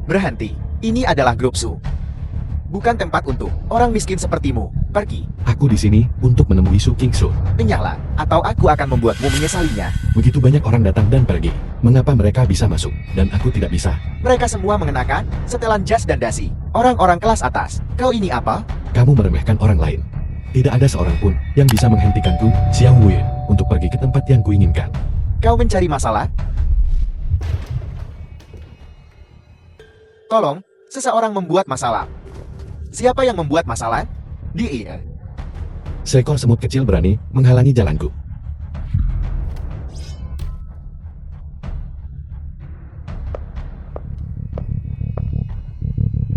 Berhenti. Ini adalah grup Su. Bukan tempat untuk orang miskin sepertimu. Pergi. Aku di sini untuk menemui Su Kingsu. Enyahlah, atau aku akan membuatmu menyesalinya. Begitu banyak orang datang dan pergi. Mengapa mereka bisa masuk, dan aku tidak bisa? Mereka semua mengenakan setelan jas dan dasi. Orang-orang kelas atas. Kau ini apa? Kamu meremehkan orang lain. Tidak ada seorang pun yang bisa menghentikanku, Xiao Wei, untuk pergi ke tempat yang kuinginkan. Kau mencari masalah? Tolong, seseorang membuat masalah. Siapa yang membuat masalah? Dia. Seekor semut kecil berani menghalangi jalanku.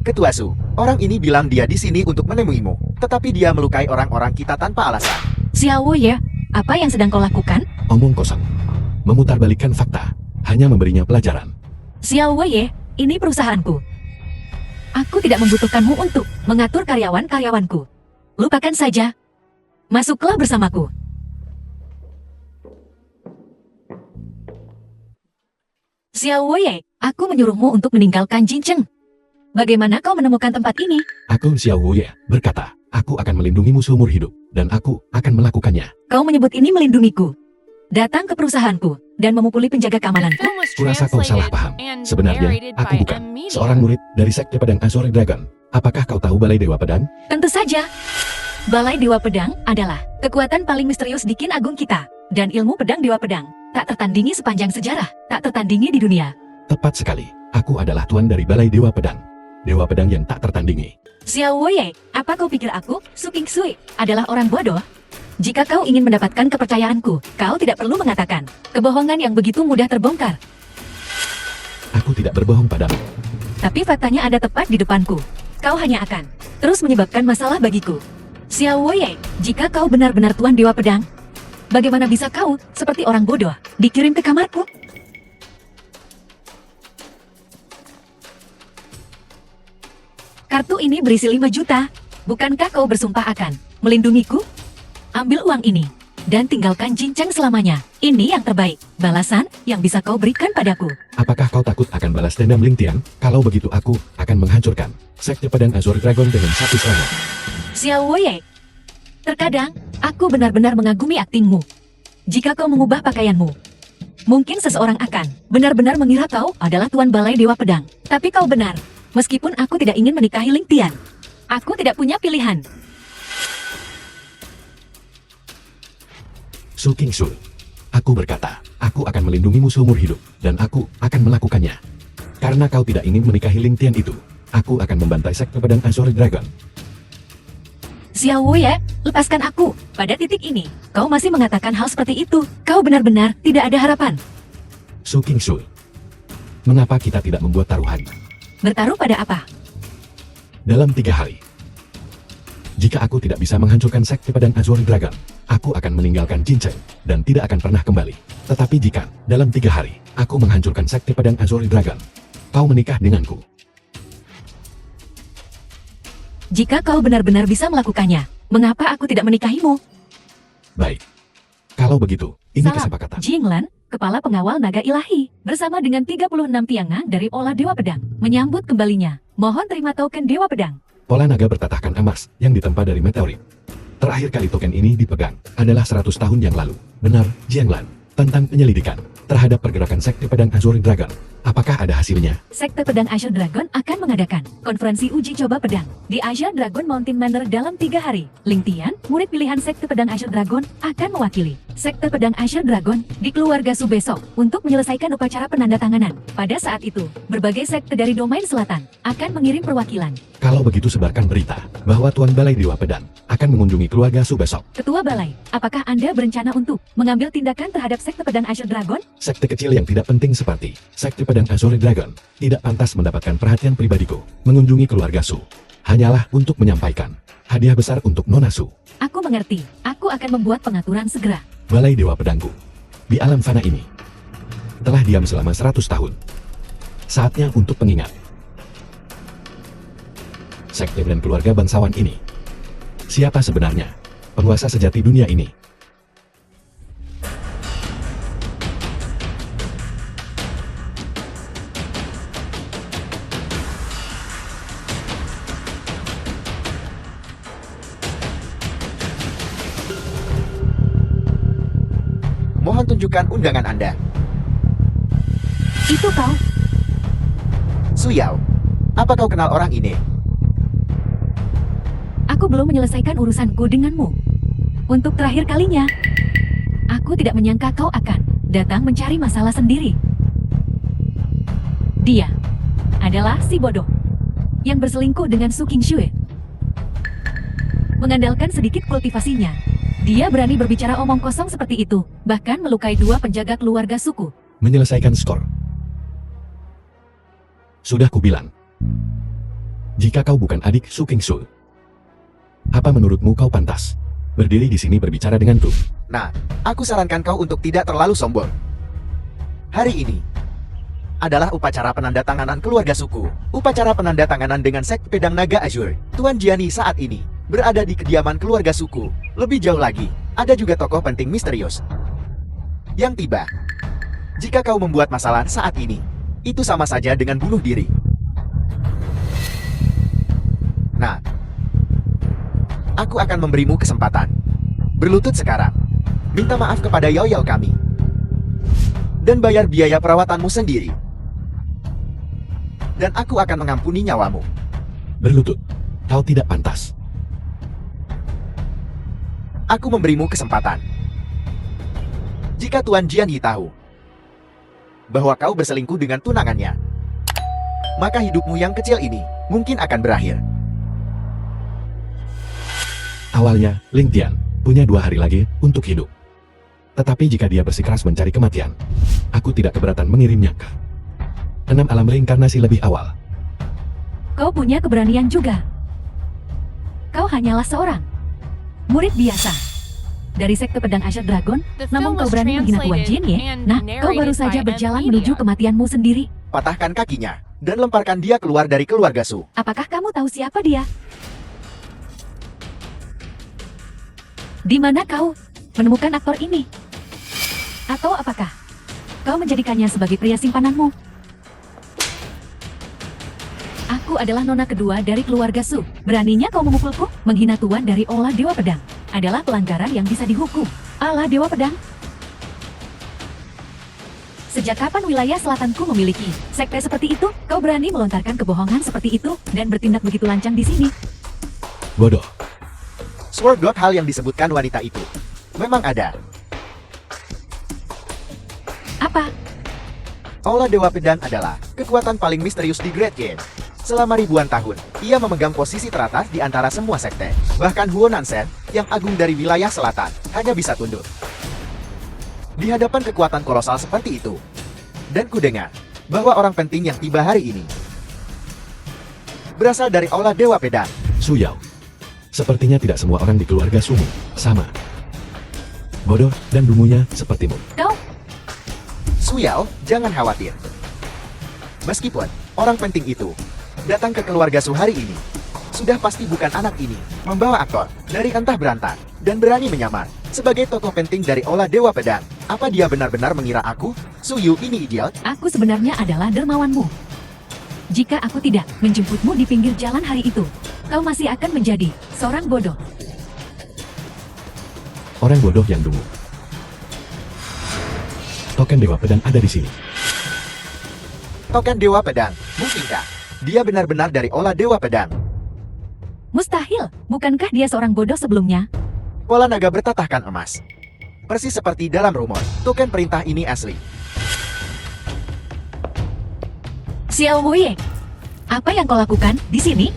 Ketua Su, orang ini bilang dia di sini untuk menemuimu, tetapi dia melukai orang-orang kita tanpa alasan. Xiao ya, apa yang sedang kau lakukan? Omong kosong. Memutarbalikkan fakta. Hanya memberinya pelajaran. Xiao Wei, ini perusahaanku. Aku tidak membutuhkanmu untuk mengatur karyawan-karyawanku. Lupakan saja. Masuklah bersamaku. Xiao Wei, aku menyuruhmu untuk meninggalkan Jincheng. Bagaimana kau menemukan tempat ini? Aku Xiao Wei berkata, aku akan melindungimu seumur hidup, dan aku akan melakukannya. Kau menyebut ini melindungiku. Datang ke perusahaanku dan memukuli penjaga keamananku. Kurasa kau salah paham. Sebenarnya, aku bukan seorang murid dari sekte pedang Azure Dragon. Apakah kau tahu Balai Dewa Pedang? Tentu saja. Balai Dewa Pedang adalah kekuatan paling misterius di Kin Agung kita. Dan ilmu pedang Dewa Pedang tak tertandingi sepanjang sejarah, tak tertandingi di dunia. Tepat sekali. Aku adalah tuan dari Balai Dewa Pedang. Dewa Pedang yang tak tertandingi. Xiao Wei, apa kau pikir aku, Su Kingsui, adalah orang bodoh? Jika kau ingin mendapatkan kepercayaanku, kau tidak perlu mengatakan kebohongan yang begitu mudah terbongkar. Aku tidak berbohong padamu. Tapi faktanya ada tepat di depanku. Kau hanya akan terus menyebabkan masalah bagiku. Xiao Wei, jika kau benar-benar tuan Dewa Pedang, bagaimana bisa kau, seperti orang bodoh, dikirim ke kamarku? Kartu ini berisi 5 juta. Bukankah kau bersumpah akan melindungiku? Ambil uang ini, dan tinggalkan Jincheng selamanya. Ini yang terbaik, balasan yang bisa kau berikan padaku. Apakah kau takut akan balas dendam Ling Tian? Kalau begitu aku akan menghancurkan sekte pedang Azure Dragon dengan satu serangan. Xiao Wei, terkadang aku benar-benar mengagumi aktingmu. Jika kau mengubah pakaianmu, mungkin seseorang akan benar-benar mengira kau adalah tuan Balai Dewa Pedang. Tapi kau benar, meskipun aku tidak ingin menikahi Ling Tian. Aku tidak punya pilihan. Su Kingsu, aku berkata, aku akan melindungimu seumur hidup, dan aku akan melakukannya. Karena kau tidak ingin menikahi Ling Tian itu, aku akan membantai sekte pedang Azure Dragon. Xiao Wei, lepaskan aku. Pada titik ini, kau masih mengatakan hal seperti itu. Kau benar-benar tidak ada harapan. Su Kingsu, mengapa kita tidak membuat taruhan? Bertaruh pada apa? Dalam 3 hari. Jika aku tidak bisa menghancurkan sekte pedang Azure Dragon, aku akan meninggalkan Jincheng, dan tidak akan pernah kembali. Tetapi jika, dalam 3 hari, aku menghancurkan sekte pedang Azure Dragon, kau menikah denganku. Jika kau benar-benar bisa melakukannya, mengapa aku tidak menikahimu? Baik. Kalau begitu, ini Salam, kesepakatan. Jinglan, kepala pengawal naga ilahi, bersama dengan 36 tiangan dari Olah Dewa Pedang, menyambut kembalinya. Mohon terima token Dewa Pedang. Pola naga bertatahkan emas yang ditempa dari meteorit. Terakhir kali token ini dipegang adalah 100 tahun yang lalu. Benar, Jianglan. Tentang penyelidikan terhadap pergerakan sekte pedang Azure Dragon. Apakah ada hasilnya? Sekte Pedang Azure Dragon akan mengadakan konferensi uji coba pedang di Azure Dragon Mountain Manor dalam 3 hari. Ling Tian, murid pilihan Sekte Pedang Azure Dragon, akan mewakili Sekte Pedang Azure Dragon di keluarga Su besok untuk menyelesaikan upacara penandatanganan. Pada saat itu, berbagai sekte dari domain selatan akan mengirim perwakilan. Kalau begitu sebarkan berita bahwa Tuan Balai Dewa Pedang akan mengunjungi keluarga Su besok. Ketua Balai, apakah Anda berencana untuk mengambil tindakan terhadap Sekte Pedang Azure Dragon? Sekte kecil yang tidak penting seperti Sekte Pedang Azure Dragon tidak pantas mendapatkan perhatian pribadiku. Mengunjungi keluarga Su hanyalah untuk menyampaikan hadiah besar untuk Nona Su. Aku mengerti. Aku akan membuat pengaturan segera. Balai Dewa Pedangku di alam fana ini telah diam selama 100 tahun. Saatnya untuk pengingat. Sekte dan keluarga bangsawan ini. Siapa sebenarnya penguasa sejati dunia ini? menunjukkan undangan Anda. Itu kau. Su Yao, apa kau kenal orang ini? Aku belum menyelesaikan urusanku denganmu. Untuk terakhir kalinya, aku tidak menyangka kau akan datang mencari masalah sendiri. Dia adalah si bodoh yang berselingkuh dengan Su Qingshui. Mengandalkan sedikit kultivasinya, dia berani berbicara omong kosong seperti itu, bahkan melukai dua penjaga keluarga suku. Menyelesaikan skor. Sudah kubilang. Jika kau bukan adik Su Qingshui, apa menurutmu kau pantas berdiri di sini berbicara denganku? Nah, aku sarankan kau untuk tidak terlalu sombong. Hari ini adalah upacara penandatanganan keluarga suku. Upacara penandatanganan dengan Sekte Pedang Naga Azure. Tuan Jiani saat ini berada di kediaman keluarga suku. Lebih jauh lagi, ada juga tokoh penting misterius yang tiba. Jika kau membuat masalah saat ini, itu sama saja dengan bunuh diri. Nah, aku akan memberimu kesempatan. Berlutut sekarang. Minta maaf kepada Yao kami. Dan bayar biaya perawatanmu sendiri. Dan aku akan mengampuni nyawamu. Berlutut. Kau tidak pantas. Aku memberimu kesempatan. Jika Tuan Jianyi tahu bahwa kau berselingkuh dengan tunangannya, maka hidupmu yang kecil ini mungkin akan berakhir. Awalnya, Ling Tian punya 2 hari lagi untuk hidup. Tetapi jika dia bersikeras mencari kematian, aku tidak keberatan mengirimnya ke 6 alam reinkarnasi lebih awal. Kau punya keberanian juga. Kau hanyalah seorang murid biasa dari Sekte Pedang Azure Dragon, namun kau berani menghina Tuan Jin ya? Nah, kau baru saja berjalan menuju kematianmu sendiri. Patahkan kakinya dan lemparkan dia keluar dari keluarga Su. Apakah kamu tahu siapa dia? Di mana kau menemukan aktor ini? Atau apakah kau menjadikannya sebagai pria simpananmu? Aku adalah nona kedua dari keluarga Su. Beraninya kau memukulku? Menghina tuan dari Olah Dewa Pedang adalah pelanggaran yang bisa dihukum. Allah Dewa Pedang? Sejak kapan wilayah selatanku memiliki sekte seperti itu? Kau berani melontarkan kebohongan seperti itu dan bertindak begitu lancang di sini? Bodoh. Sword God, hal yang disebutkan wanita itu memang ada. Apa? Olah Dewa Pedang adalah kekuatan paling misterius di Great Game. Selama ribuan tahun, ia memegang posisi teratas di antara semua sekte. Bahkan Huonan Shen, yang agung dari wilayah selatan, hanya bisa tunduk di hadapan kekuatan kolosal seperti itu. Dan kudengar bahwa orang penting yang tiba hari ini berasal dari Olah Dewa Pedang. Su Yao. Sepertinya tidak semua orang di keluarga Sumu sama bodoh dan dungunya sepertimu. Kau? Su Yao, jangan khawatir. Meskipun orang penting itu datang ke keluarga Su hari ini, sudah pasti bukan anak ini membawa aktor dari entah berantah dan berani menyamar sebagai tokoh penting dari Olah Dewa Pedang. Apa dia benar-benar mengira aku, Su Yu, ini idiot? Aku sebenarnya adalah dermawanmu. Jika aku tidak menjemputmu di pinggir jalan hari itu, kau masih akan menjadi seorang bodoh. Orang bodoh yang dungu. Token Dewa Pedang ada di sini. Token Dewa Pedang, mungkinkah dia benar-benar dari Olah Dewa Pedang? Mustahil, bukankah dia seorang bodoh sebelumnya? Pola naga bertatahkan emas. Persis seperti dalam rumor, token perintah ini asli. Xiao Wuye, apa yang kau lakukan di sini?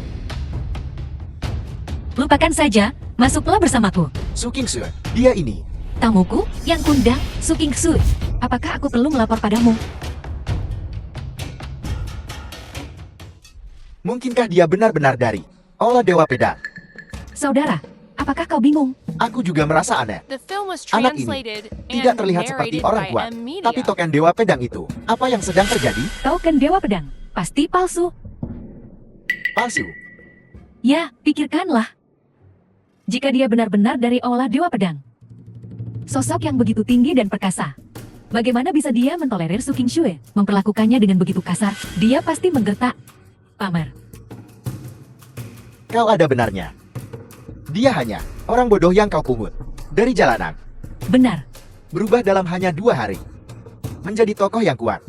Lupakan saja, masuklah bersamaku. Su Qingshui, dia ini. Tamuku yang kundang, Su Qingshui. Apakah aku perlu melapor padamu? Mungkinkah dia benar-benar dari Olah Dewa Pedang? Saudara, apakah kau bingung? Aku juga merasa aneh. Anak ini tidak terlihat seperti orang kuat, tapi token Dewa Pedang itu, apa yang sedang terjadi? Token Dewa Pedang, pasti palsu. Palsu. Ya, pikirkanlah. Jika dia benar-benar dari Olah Dewa Pedang, sosok yang begitu tinggi dan perkasa, bagaimana bisa dia mentolerir Su Qingshui, memperlakukannya dengan begitu kasar? Dia pasti menggertak. Pamer. Kau ada benarnya. Dia hanya orang bodoh yang kau pungut dari jalanan. Benar. berubah dalam hanya 2 hari. Menjadi tokoh yang kuat.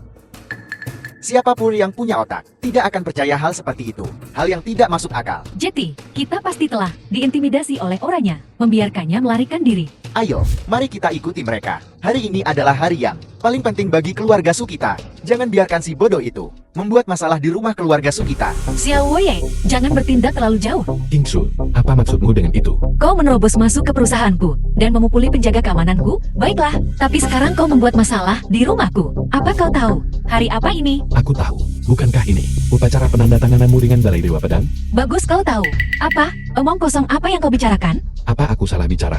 Siapapun yang punya otak, tidak akan percaya hal seperti itu. Hal yang tidak masuk akal. Jetty, kita pasti telah diintimidasi oleh orangnya, membiarkannya melarikan diri. Ayo, mari kita ikuti mereka. Hari ini adalah hari yang paling penting bagi keluarga Su kita. Jangan biarkan si bodoh itu membuat masalah di rumah keluarga Su kita. Xiao Wei, jangan bertindak terlalu jauh. King Su, apa maksudmu dengan itu? Kau menerobos masuk ke perusahaanku dan memukuli penjaga keamananku. Baiklah, tapi sekarang kau membuat masalah di rumahku. Apa kau tahu hari apa ini? Aku tahu, bukankah ini upacara penandatangananmu dengan Balai Dewa Pedang? Bagus kau tahu. Apa? Omong kosong apa yang kau bicarakan? Apa aku salah bicara?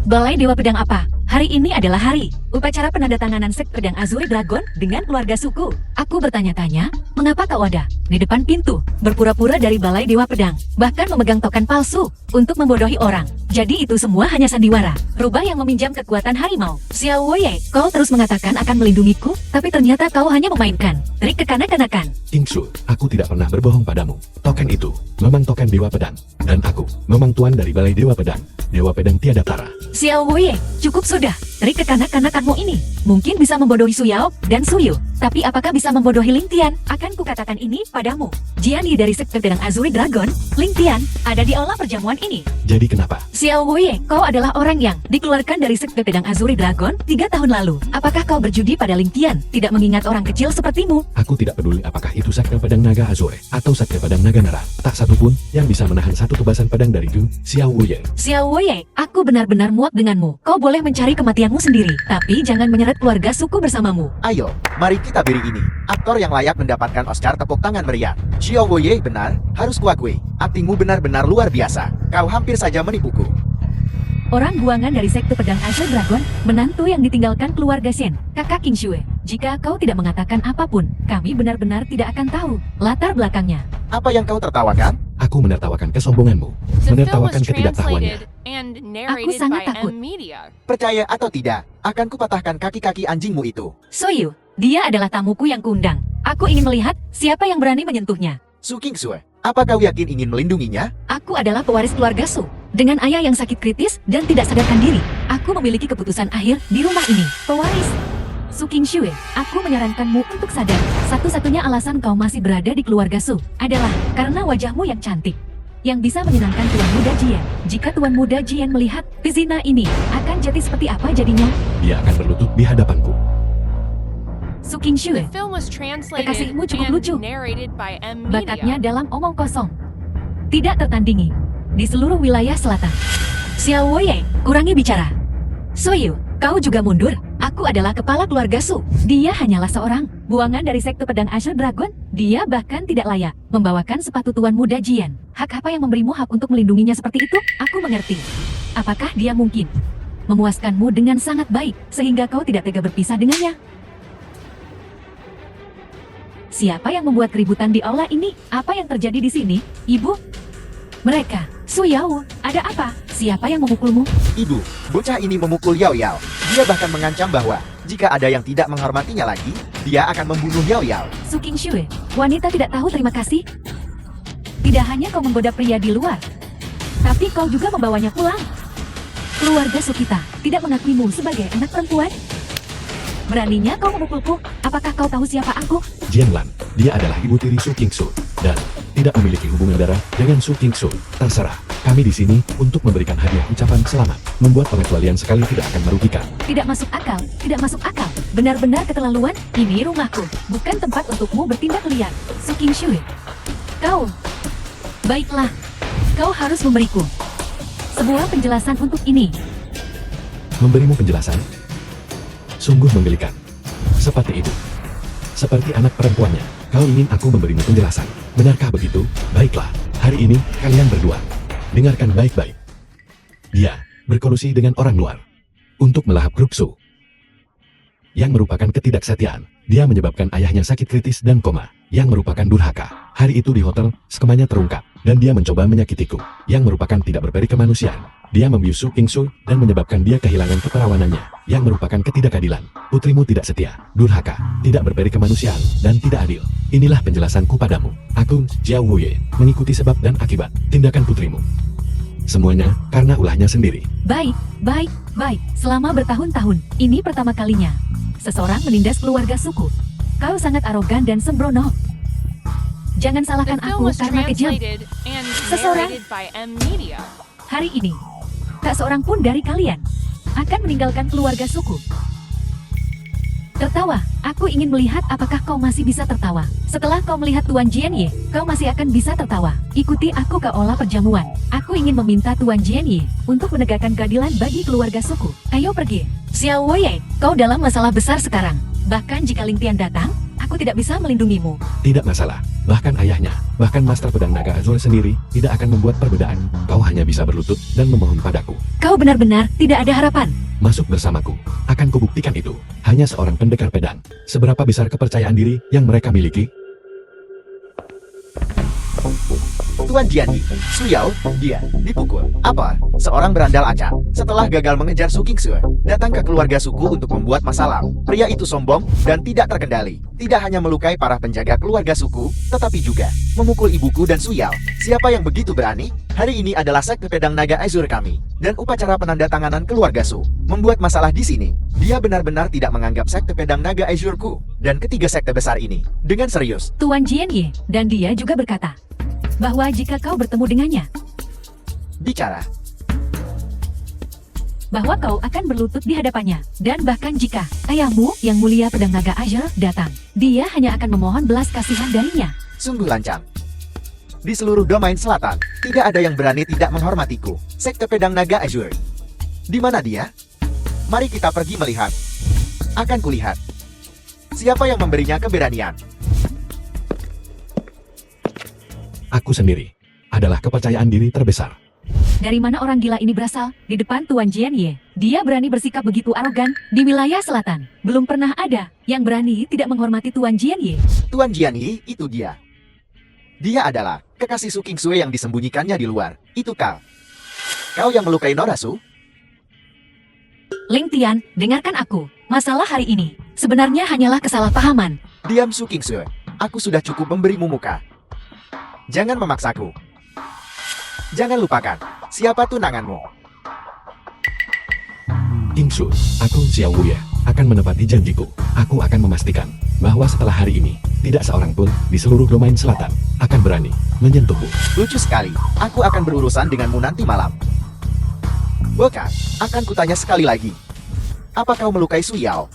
Balai Dewa Pedang apa? Hari ini adalah hari upacara penandatanganan Sek Pedang Azuri Dragon dengan keluarga suku. Aku bertanya-tanya, mengapa kau ada di depan pintu, berpura-pura dari Balai Dewa Pedang, bahkan memegang token palsu untuk membodohi orang. Jadi itu semua hanya sandiwara, rubah yang meminjam kekuatan harimau. Xiao Wei, kau terus mengatakan akan melindungiku, tapi ternyata kau hanya memainkan trik kekanak-kanakan. King Su, aku tidak pernah berbohong padamu. Token itu memang token Dewa Pedang, dan aku memang tuan dari Balai Dewa Pedang. Dewa Pedang tiada tara. Xiao Wei, cukup sudah. Trik kekanak-kanakanmu ini mungkin bisa membodohi Su Yao dan Su Yu, tapi apakah bisa membodohi Ling Tian? Akan kukatakan ini padamu. Jiani dari Sekte Pedang Azuri Dragon, Ling Tian, ada di aula perjamuan ini. Jadi kenapa? Xiao Wei, kau adalah orang yang dikeluarkan dari Sekte Pedang Azuri Dragon 3 tahun lalu. Apakah kau berjudi pada Ling Tian? Tidak mengingat orang kecil sepertimu. Aku tidak peduli apakah itu Sekte Pedang Naga Azure atau Sekte Pedang Naga Merah. Tak satu pun yang bisa menahan satu tebasan pedang dari Gu Xiao Wei. Xiao Wei, aku benar-benar muak denganmu. Kau boleh mencari kematianmu sendiri, tapi jangan menyeret keluarga suku bersamamu. Ayo, mari kita beri ini aktor yang layak mendapatkan Oscar tepuk tangan meriah. Xiao Wei benar, harus kuakui. Aktingmu benar-benar luar biasa. Kau hampir saja menipuku. Orang buangan dari Sekte Pedang Azure Dragon, menantu yang ditinggalkan keluarga Shen, kakak King Shui. Jika kau tidak mengatakan apapun, kami benar-benar tidak akan tahu latar belakangnya. Apa yang kau tertawakan? Aku menertawakan kesombonganmu, menertawakan ketidaktahuannya. Aku sangat takut. Percaya atau tidak, akan kupatahkan kaki-kaki anjingmu itu. Soyu, dia adalah tamuku yang kuundang. Aku ingin melihat siapa yang berani menyentuhnya. Su Kingsue, apa kau yakin ingin melindunginya? Aku adalah pewaris keluarga Su. Dengan ayah yang sakit kritis dan tidak sadarkan diri, aku memiliki keputusan akhir di rumah ini. Pewaris Su Kingsue, aku menyarankanmu untuk sadar. Satu-satunya alasan kau masih berada di keluarga Su adalah karena wajahmu yang cantik, yang bisa menyenangkan Tuan Muda Jian. Jika Tuan Muda Jian melihat pezina ini, akan jadi seperti apa jadinya? Dia akan berlutut di hadapanku. Su Kingsue, Kekasihmu cukup lucu. bakatnya dalam omong kosong tidak tertandingi di seluruh wilayah selatan. Xiao Wei, kurangi bicara. Soyu, kau juga mundur. Aku adalah kepala keluarga Su. Dia hanyalah seorang buangan dari Sekte Pedang Azure Dragon. Dia bahkan tidak layak membawakan sepatu Tuan Muda Jian. Hak apa yang memberimu hak untuk melindunginya seperti itu? Aku mengerti. Apakah dia mungkin memuaskanmu dengan sangat baik sehingga kau tidak tega berpisah dengannya? Siapa yang membuat keributan di aula ini? Apa yang terjadi di sini, Ibu? Mereka, Su Yao, ada apa? Siapa yang memukulmu? Ibu, bocah ini memukul Yao Yao. Dia bahkan mengancam bahwa jika ada yang tidak menghormatinya lagi, dia akan membunuh Yao Yao. Su Kingsue, wanita tidak tahu terima kasih. Tidak hanya kau menggoda pria di luar, tapi kau juga membawanya pulang. Keluarga Su kita tidak mengakuimu sebagai anak perempuan. Beraninya kau memukulku? Apakah kau tahu siapa aku? Jian Lan, dia adalah ibu tiri Su Kingsu dan tidak memiliki hubungan darah dengan Su Kingsu. Terserah, kami di sini untuk memberikan hadiah ucapan selamat. Membuat pengecualian sekali tidak akan merugikan. Tidak masuk akal, tidak masuk akal. Benar-benar keterlaluan. Ini rumahku, bukan tempat untukmu bertindak liar. Su Kingsue, kau, baiklah, kau harus memberiku sebuah penjelasan untuk ini. Memberimu penjelasan? Sungguh menggelikan. Seperti itu. Seperti anak perempuannya. Kau ingin aku memberimu penjelasan. Benarkah begitu? Baiklah. Hari ini, kalian berdua. Dengarkan baik-baik. Dia berkolusi dengan orang luar. Untuk melahap grup Su. Yang merupakan ketidaksetiaan. Dia menyebabkan ayahnya sakit kritis dan koma. Yang merupakan durhaka. Hari itu di hotel, skemanya terungkap. Dan dia mencoba menyakitiku. Yang merupakan tidak berperi kemanusiaan. Dia membius Su Kingsu dan menyebabkan dia kehilangan keperawanannya, yang merupakan ketidakadilan. Putrimu tidak setia, durhaka, tidak berperi kemanusiaan, dan tidak adil. Inilah penjelasanku padamu. Aku, Xiao Wei, mengikuti sebab dan akibat tindakan putrimu. Semuanya karena ulahnya sendiri. Baik, baik, baik. Selama bertahun-tahun, ini pertama kalinya seseorang menindas keluarga suku. Kau sangat arogan dan sembrono. Jangan The salahkan film aku was karena kejam. translated and Seseorang- narrated by M Media. Hari ini, tak seorang pun dari kalian akan meninggalkan keluarga suku. Tertawa, aku ingin melihat apakah kau masih bisa tertawa. Setelah kau melihat Tuan Jianye, kau masih akan bisa tertawa. Ikuti aku ke olah perjamuan. Aku ingin meminta Tuan Jianye untuk menegakkan keadilan bagi keluarga suku. Ayo pergi. Xiao Wei, kau dalam masalah besar sekarang. Bahkan jika Ling Tian datang, aku tidak bisa melindungimu. Tidak masalah. Bahkan ayahnya, bahkan Master Pedang Naga Azure sendiri, tidak akan membuat perbedaan. Kau hanya bisa berlutut dan memohon padaku. Kau benar-benar tidak ada harapan. Masuk bersamaku. Akan kubuktikan itu. Hanya seorang pendekar pedang. Seberapa besar kepercayaan diri yang mereka miliki? Tuan Jiani, Suyao, dia dipukul. Apa? Seorang berandal acak. Setelah gagal mengejar Su Qingxue, datang ke keluarga suku untuk membuat masalah. Pria itu sombong dan tidak terkendali. Tidak hanya melukai para penjaga keluarga suku, tetapi juga memukul ibuku dan Suyao. Siapa yang begitu berani? Hari ini adalah sekte pedang naga Azure kami dan upacara penandatanganan keluarga Su. Membuat masalah di sini. Dia benar-benar tidak menganggap sekte pedang naga Azureku dan ketiga sekte besar ini dengan serius. Tuan Jianye, dan dia juga berkata bahwa jika kau bertemu dengannya, Bicara. bahwa kau akan berlutut di hadapannya. Dan bahkan jika ayahmu yang mulia pedang naga Azure datang, dia hanya akan memohon belas kasihan darinya. Sungguh lancang. Di seluruh domain selatan, tidak ada yang berani tidak menghormatiku. Sekte pedang naga Azure. Di mana dia? Mari kita pergi melihat. Akan kulihat. Siapa yang memberinya keberanian? Aku sendiri adalah kepercayaan diri terbesar. Dari mana orang gila ini berasal? Di depan Tuan Jianye, dia berani bersikap begitu arogan di wilayah selatan. Belum pernah ada yang berani tidak menghormati Tuan Jianye. Tuan Jiani, itu dia. Dia adalah kekasih Su Qingxue yang disembunyikannya di luar. Itu kau. Kau yang melukai Norasu? Ling Tian, dengarkan aku. Masalah hari ini sebenarnya hanyalah kesalahpahaman. Diam Su Qingxue. Aku sudah cukup memberimu muka. Jangan memaksaku. Jangan lupakan, siapa tunanganmu? Qingxue, aku Xiao Wuye, akan menepati janjiku. Aku akan memastikan bahwa setelah hari ini, tidak seorang pun di seluruh domain selatan akan berani menyentuhku. Lucu sekali, aku akan berurusan denganmu nanti malam. Bahkan, akan kutanya sekali lagi. Apa kau melukai Suyao?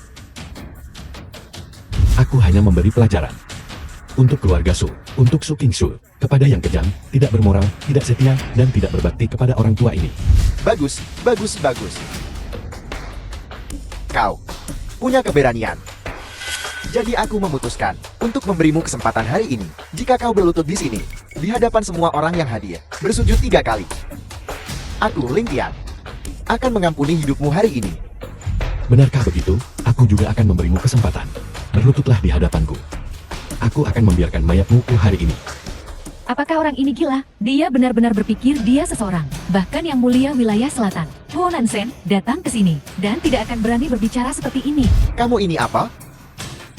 Aku hanya memberi pelajaran. Untuk keluarga Su, untuk Su Qingxue, kepada yang kejam, tidak bermoral, tidak setia, dan tidak berbakti kepada orang tua ini. Bagus, bagus, bagus. Kau punya keberanian. Jadi aku memutuskan untuk memberimu kesempatan hari ini. Jika kau berlutut di sini, di hadapan semua orang yang hadir, bersujud 3 kali. Aku, Ling Tian, akan mengampuni hidupmu hari ini. Benarkah begitu? Aku juga akan memberimu kesempatan. Berlututlah di hadapanku. Aku akan membiarkan mayatmu hari ini. Apakah orang ini gila? Dia benar-benar berpikir dia seseorang, bahkan yang mulia wilayah selatan. Huo Nansen datang ke sini dan tidak akan berani berbicara seperti ini. Kamu ini apa?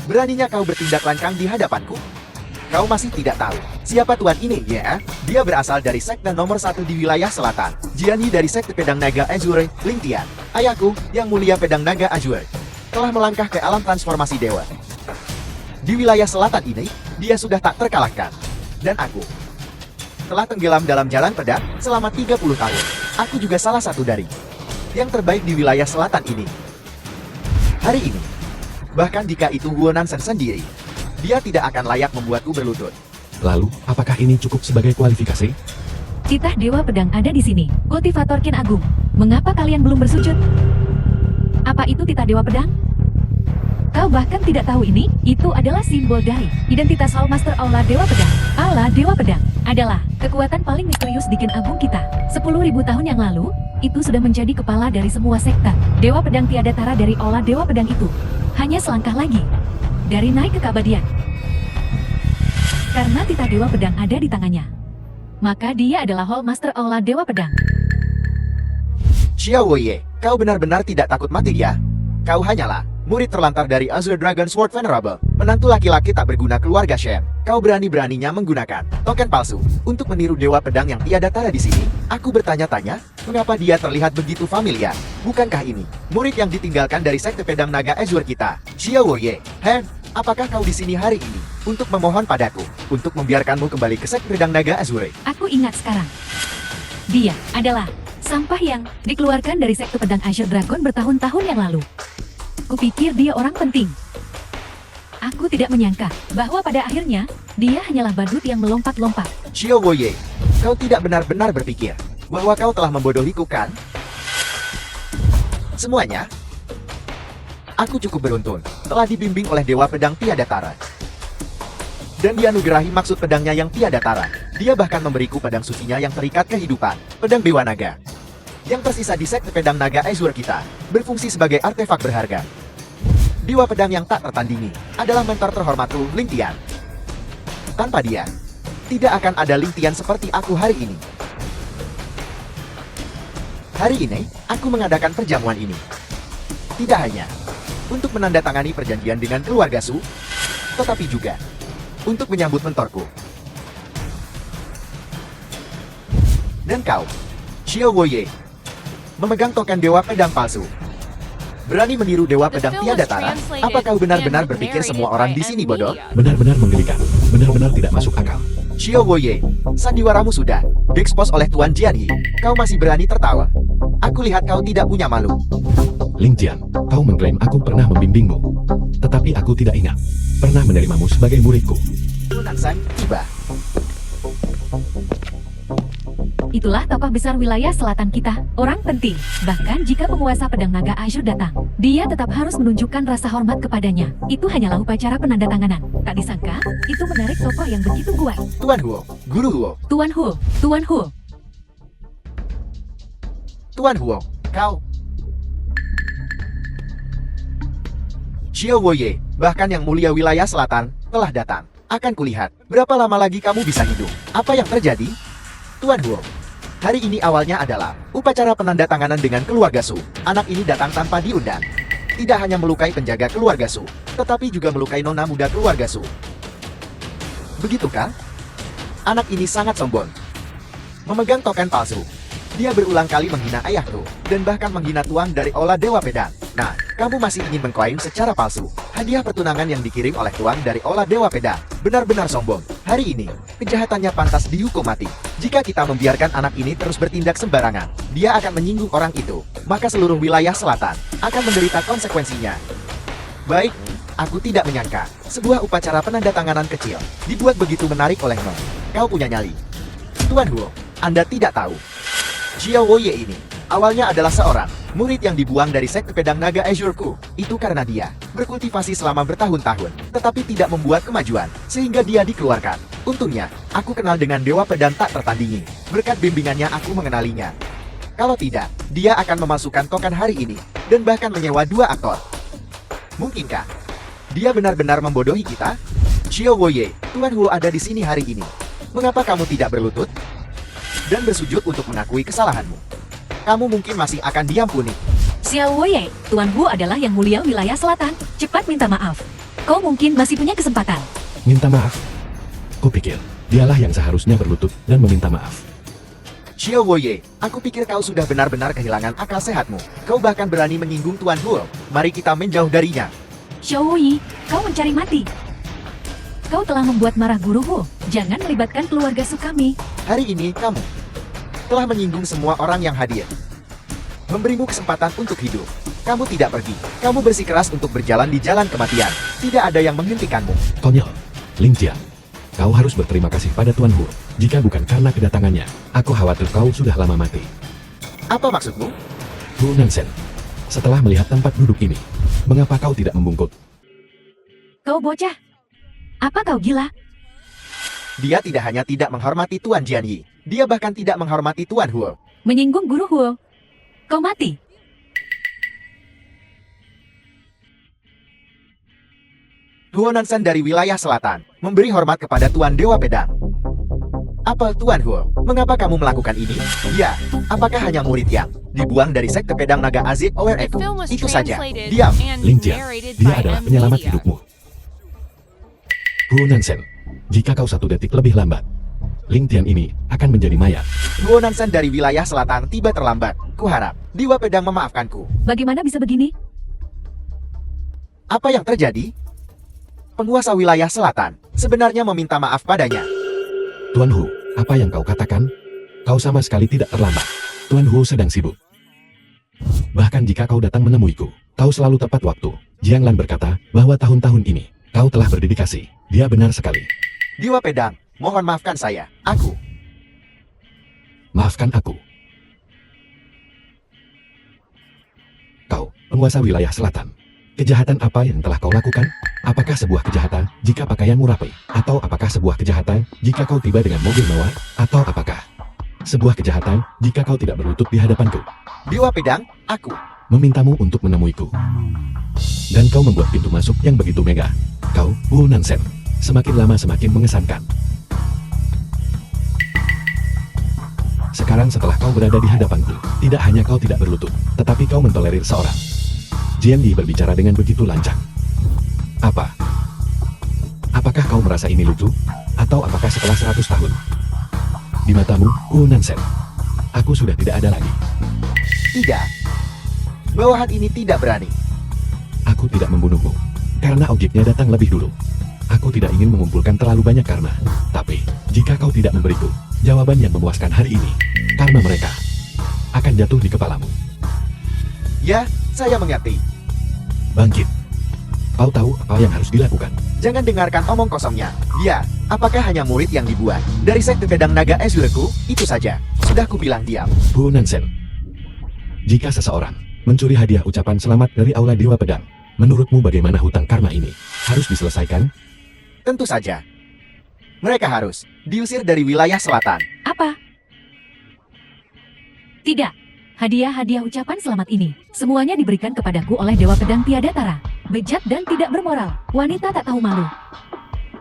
Beraninya kau bertindak lancang di hadapanku? Kau masih tidak tahu siapa tuan ini, ya? Dia berasal dari sekte nomor 1 di wilayah selatan. Jiani dari sekte pedang naga Azure, Ling Tian. Ayahku, yang mulia pedang naga Azure, telah melangkah ke alam transformasi dewa. Di wilayah selatan ini, dia sudah tak terkalahkan. Dan aku telah tenggelam dalam jalan pedang selama 30 tahun. Aku juga salah satu dari yang terbaik di wilayah selatan ini. Hari ini, bahkan jika itu Huo Nansen sendiri, dia tidak akan layak membuatku berlutut. Lalu, apakah ini cukup sebagai kualifikasi? Titah Dewa Pedang ada di sini. Kultivator Qin Agung, mengapa kalian belum bersujud? Apa itu titah Dewa Pedang? Kau bahkan tidak tahu ini? Itu adalah simbol dari identitas All Master Aula Dewa Pedang. Aula Dewa Pedang adalah kekuatan paling misterius di Qin Agung kita. 10.000 tahun yang lalu, itu sudah menjadi kepala dari semua sekte. Dewa Pedang tiada tara dari Aula Dewa Pedang itu. Hanya selangkah lagi dari naik ke keabadian. Karena titah Dewa Pedang ada di tangannya, maka dia adalah All Master Aula Dewa Pedang. Xiao Wei, kau benar-benar tidak takut mati ya? Kau hanyalah murid terlantar dari Azure Dragon Sword Venerable, menantu laki-laki tak berguna keluarga Shen. Kau berani-beraninya menggunakan token palsu untuk meniru Dewa Pedang yang tiada tara di sini. Aku bertanya-tanya, mengapa dia terlihat begitu familiar? Bukankah ini murid yang ditinggalkan dari sekte pedang naga Azure kita, Xiao Woye? Hen, apakah kau di sini hari ini untuk memohon padaku untuk membiarkanmu kembali ke sekte pedang naga Azure? Aku ingat sekarang. Dia adalah sampah yang dikeluarkan dari sekte pedang Azure Dragon bertahun-tahun yang lalu. Kupikir dia orang penting. Aku tidak menyangka bahwa pada akhirnya dia hanyalah badut yang melompat-lompat. Xiao Woye, kau tidak benar-benar berpikir bahwa kau telah membodohiku, kan? Semuanya. Aku cukup beruntung telah dibimbing oleh Dewa Pedang tiada tara. Dan dia anugerahi maksud pedangnya yang tiada tara. Dia bahkan memberiku pedang sucinya yang terikat kehidupan, pedang Dewa Naga. Yang tersisa di sekte pedang naga Azure kita, berfungsi sebagai artefak berharga. Dewa pedang yang tak tertandingi adalah mentor terhormatku, Ling Tian. Tanpa dia, tidak akan ada Ling Tian seperti aku hari ini. Hari ini, aku mengadakan perjamuan ini. Tidak hanya untuk menandatangani perjanjian dengan keluarga Su, tetapi juga untuk menyambut mentorku. Dan kau, Xiao Woye, memegang token Dewa Pedang palsu. Berani meniru Dewa Pedang tiada tara? Apa kau benar-benar berpikir semua orang di sini bodoh? Benar-benar mengerikan. Benar-benar tidak masuk akal. Xiao Woye, sandiwaramu sudah diekspos oleh Tuan Jianyi. Kau masih berani tertawa? Aku lihat kau tidak punya malu. Ling Tian, kau mengklaim aku pernah membimbingmu. Tetapi aku tidak ingat pernah menerimamu sebagai muridku. Nanshan tiba. Itulah tokoh besar wilayah selatan kita, orang penting. Bahkan jika penguasa pedang naga Azure datang, dia tetap harus menunjukkan rasa hormat kepadanya. Itu hanyalah upacara penandatanganan. Tak disangka, itu menarik tokoh yang begitu kuat. Tuan Huo, Guru Huo. Tuan Huo, Tuan Huo. Tuan Huo, kau. Xiao Woye, bahkan yang mulia wilayah selatan, telah datang. Akan kulihat, berapa lama lagi kamu bisa hidup. Apa yang terjadi? Tuan Huo, hari ini awalnya adalah upacara penandatanganan dengan keluarga Su. Anak ini datang tanpa diundang. Tidak hanya melukai penjaga keluarga Su, tetapi juga melukai nona muda keluarga Su. Begitukah? Anak ini sangat sombong. Memegang token palsu. Dia berulang kali menghina ayahku, dan bahkan menghina tuan dari Ola Dewa Pedang. Nah, kamu masih ingin mengklaim secara palsu hadiah pertunangan yang dikirim oleh tuan dari Ola Dewa Pedang. Benar-benar sombong. Hari ini, kejahatannya pantas dihukum mati. Jika kita membiarkan anak ini terus bertindak sembarangan, dia akan menyinggung orang itu. Maka seluruh wilayah selatan akan menderita konsekuensinya. Baik, aku tidak menyangka sebuah upacara penandatanganan kecil dibuat begitu menarik olehmu. Kau punya nyali. Tuan Huo, Anda tidak tahu. Xiao Woye ini awalnya adalah seorang murid yang dibuang dari sekte pedang naga Azure-ku. Itu karena dia berkultivasi selama bertahun-tahun, tetapi tidak membuat kemajuan, sehingga dia dikeluarkan. Untungnya, aku kenal dengan Dewa Pedang tak tertandingi. Berkat bimbingannya aku mengenalinya. Kalau tidak, dia akan memasukkan token hari ini, dan bahkan menyewa 2 aktor. Mungkinkah dia benar-benar membodohi kita? Xiao Woye, Tuan Huo ada di sini hari ini. Mengapa kamu tidak berlutut dan bersujud untuk mengakui kesalahanmu? Kamu mungkin masih akan diampuni. Xiao Woye, Tuan Huo adalah yang mulia wilayah selatan. Cepat minta maaf. Kau mungkin masih punya kesempatan. Minta maaf? Kupikir, dialah yang seharusnya berlutut dan meminta maaf. Xiao Woye, aku pikir kau sudah benar-benar kehilangan akal sehatmu. Kau bahkan berani menyinggung Tuan Huo. Mari kita menjauh darinya. Xiao Woye, kau mencari mati. Kau telah membuat marah Guru Huo. Jangan melibatkan keluarga Su kami. Hari ini kamu telah menyinggung semua orang yang hadir. Memberimu kesempatan untuk hidup. Kamu tidak pergi. Kamu bersikeras untuk berjalan di jalan kematian. Tidak ada yang menghentikanmu. Konyol. Ling Tian, kau harus berterima kasih pada Tuan Huo. Jika bukan karena kedatangannya, aku khawatir kau sudah lama mati. Apa maksudmu? Hu Nanshan, setelah melihat tempat duduk ini, mengapa kau tidak membungkuk? Kau bocah. Apa kau gila? Dia tidak hanya tidak menghormati Tuan Jianyi, dia bahkan tidak menghormati Tuan Huo. Menyinggung Guru Huo. Kau mati. Huo Nanshan dari wilayah selatan memberi hormat kepada Tuan Dewa Pedang. Apa Tuan Huo? Mengapa kamu melakukan ini? Ya, apakah hanya murid yang dibuang dari sekte pedang naga Aziz Ower The Eku. film was Itu saja. translated Diam. and Ling Tian, narrated dia by adalah M. penyelamat Media. hidupmu. Hu Nansen, jika kau 1 detik lebih lambat, Ling Tian ini akan menjadi mayat. Guo Nansen dari wilayah selatan tiba terlambat. Kuharap Dewa Pedang memaafkanku. Bagaimana bisa begini? Apa yang terjadi? Penguasa wilayah selatan sebenarnya meminta maaf padanya. Tuan Hu, apa yang kau katakan? Kau sama sekali tidak terlambat. Tuan Hu sedang sibuk. Bahkan jika kau datang menemuiku, kau selalu tepat waktu. Jiang Lan berkata bahwa tahun-tahun ini, kau telah berdedikasi. Dia benar sekali. Dewa Pedang, mohon maafkan saya. Aku Maafkan aku. Kau, penguasa wilayah selatan. Kejahatan apa yang telah kau lakukan? Apakah sebuah kejahatan jika pakaianmu rapi? Atau apakah sebuah kejahatan jika kau tiba dengan mobil mewah? Atau apakah sebuah kejahatan jika kau tidak berlutut di hadapanku? Dewa Pedang, aku Memintamu untuk menemuiku. Dan kau membuat pintu masuk yang begitu megah. Kau, Wu Nansen, semakin lama semakin mengesankan. Sekarang setelah kau berada di hadapanku, tidak hanya kau tidak berlutut, tetapi kau mentolerir seorang. Jian Yi berbicara dengan begitu lancang. Apa? Apakah kau merasa ini lucu? Atau apakah setelah 100 tahun? Di matamu, Wu Nansen, aku sudah tidak ada lagi. tidak. Bawahan ini tidak berani. Aku tidak membunuhmu, karena objeknya datang lebih dulu. Aku tidak ingin mengumpulkan terlalu banyak karma. Tapi, jika kau tidak memberiku jawaban yang memuaskan hari ini, karma mereka akan jatuh di kepalamu. Ya, saya mengerti. Bangkit. Kau tahu apa yang harus dilakukan. Jangan dengarkan omong kosongnya. Dia, apakah hanya murid yang dibuat dari sekte pedang naga Azureku? Itu saja. Sudah kubilang diam. Wu Nansen. Jika seseorang mencuri hadiah ucapan selamat dari Aula Dewa Pedang, menurutmu bagaimana hutang karma ini harus diselesaikan? Tentu saja. Mereka harus diusir dari wilayah selatan. Apa? Tidak. Hadiah-hadiah ucapan selamat ini, semuanya diberikan kepadaku oleh Dewa Pedang tiada tara. Bejat dan tidak bermoral. Wanita tak tahu malu.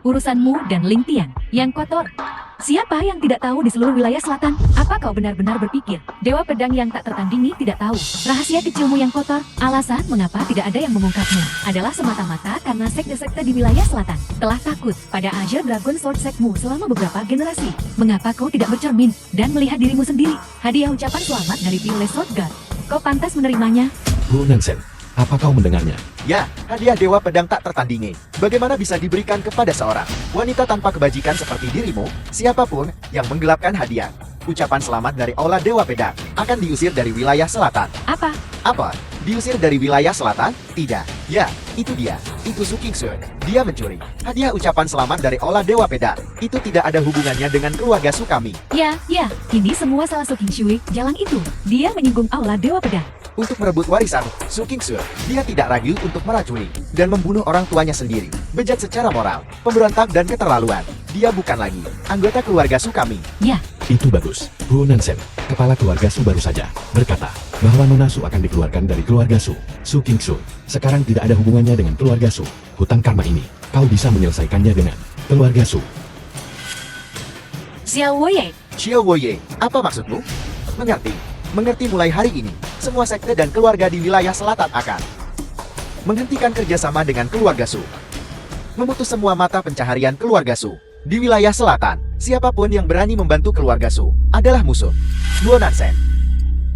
Urusanmu dan Ling Tian, yang kotor. Siapa yang tidak tahu di seluruh wilayah selatan? Apa kau benar-benar berpikir, Dewa Pedang yang tak tertandingi tidak tahu rahasia kecilmu yang kotor? Alasan mengapa tidak ada yang mengungkapnya adalah semata-mata karena sekte-sekte di wilayah selatan telah takut pada Azure Dragon Sword Sekmu selama beberapa generasi. Mengapa kau tidak bercermin dan melihat dirimu sendiri? Hadiah ucapan selamat dari Pure Sword God. Kau pantas menerimanya. Wu Nansen, apa kau mendengarnya? Ya, hadiah Dewa Pedang tak tertandingi. Bagaimana bisa diberikan kepada seorang wanita tanpa kebajikan seperti dirimu? Siapapun yang menggelapkan hadiah ucapan selamat dari Aula Dewa Pedang akan diusir dari wilayah selatan. Apa? Apa? Diusir dari wilayah selatan? Tidak. Ya, itu dia. Itu Su Qingxue. Dia mencuri hadiah ucapan selamat dari Aula Dewa Pedang. Itu tidak ada hubungannya dengan keluarga Su kami. Ya, ini semua salah Su Qingxue. Jalan itu, dia menyinggung Aula Dewa Pedang. Untuk merebut warisan Su Qingxue, dia tidak ragu untuk meracuni dan membunuh orang tuanya sendiri. Bejat secara moral, pemberontak dan keterlaluan. Dia bukan lagi anggota keluarga Su kami. Ya, Itu bagus. Wu Nansen, kepala keluarga Su baru saja berkata bahwa Nona Su akan dikeluarkan dari keluarga Su. Su Qingxue sekarang tidak ada hubungannya dengan keluarga Su. Hutang karma ini, kau bisa menyelesaikannya dengan keluarga Su. Xiao Woye. Xiao Woye, apa maksudmu? Mengerti mulai hari ini, semua sekte dan keluarga di wilayah selatan akan menghentikan kerjasama dengan keluarga Su. Memutus semua mata pencaharian keluarga Su. Di wilayah selatan, siapapun yang berani membantu keluarga Su adalah musuh. Wu Nansen,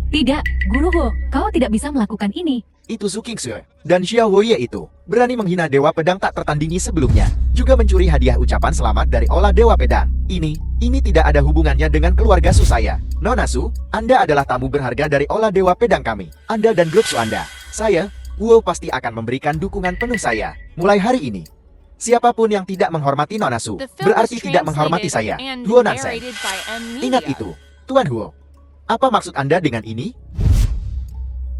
Tidak, Guru Ho, kau tidak bisa melakukan ini. itu Su Qingxue, dan Xiao Woye itu berani menghina Dewa Pedang tak tertandingi sebelumnya. Juga mencuri hadiah ucapan selamat dari Aula Dewa Pedang. Ini tidak ada hubungannya dengan keluarga Su saya. Nona Su, Anda adalah tamu berharga dari Aula Dewa Pedang kami. Anda dan grup Su Anda. Saya, Wu pasti akan memberikan dukungan penuh saya. Mulai hari ini. Siapapun yang tidak menghormati Nona Su, The film berarti was tidak menghormati translated saya. and Wu Nansen. narrated by M. Ingat Media. itu, Tuan Huo. Apa maksud Anda dengan ini?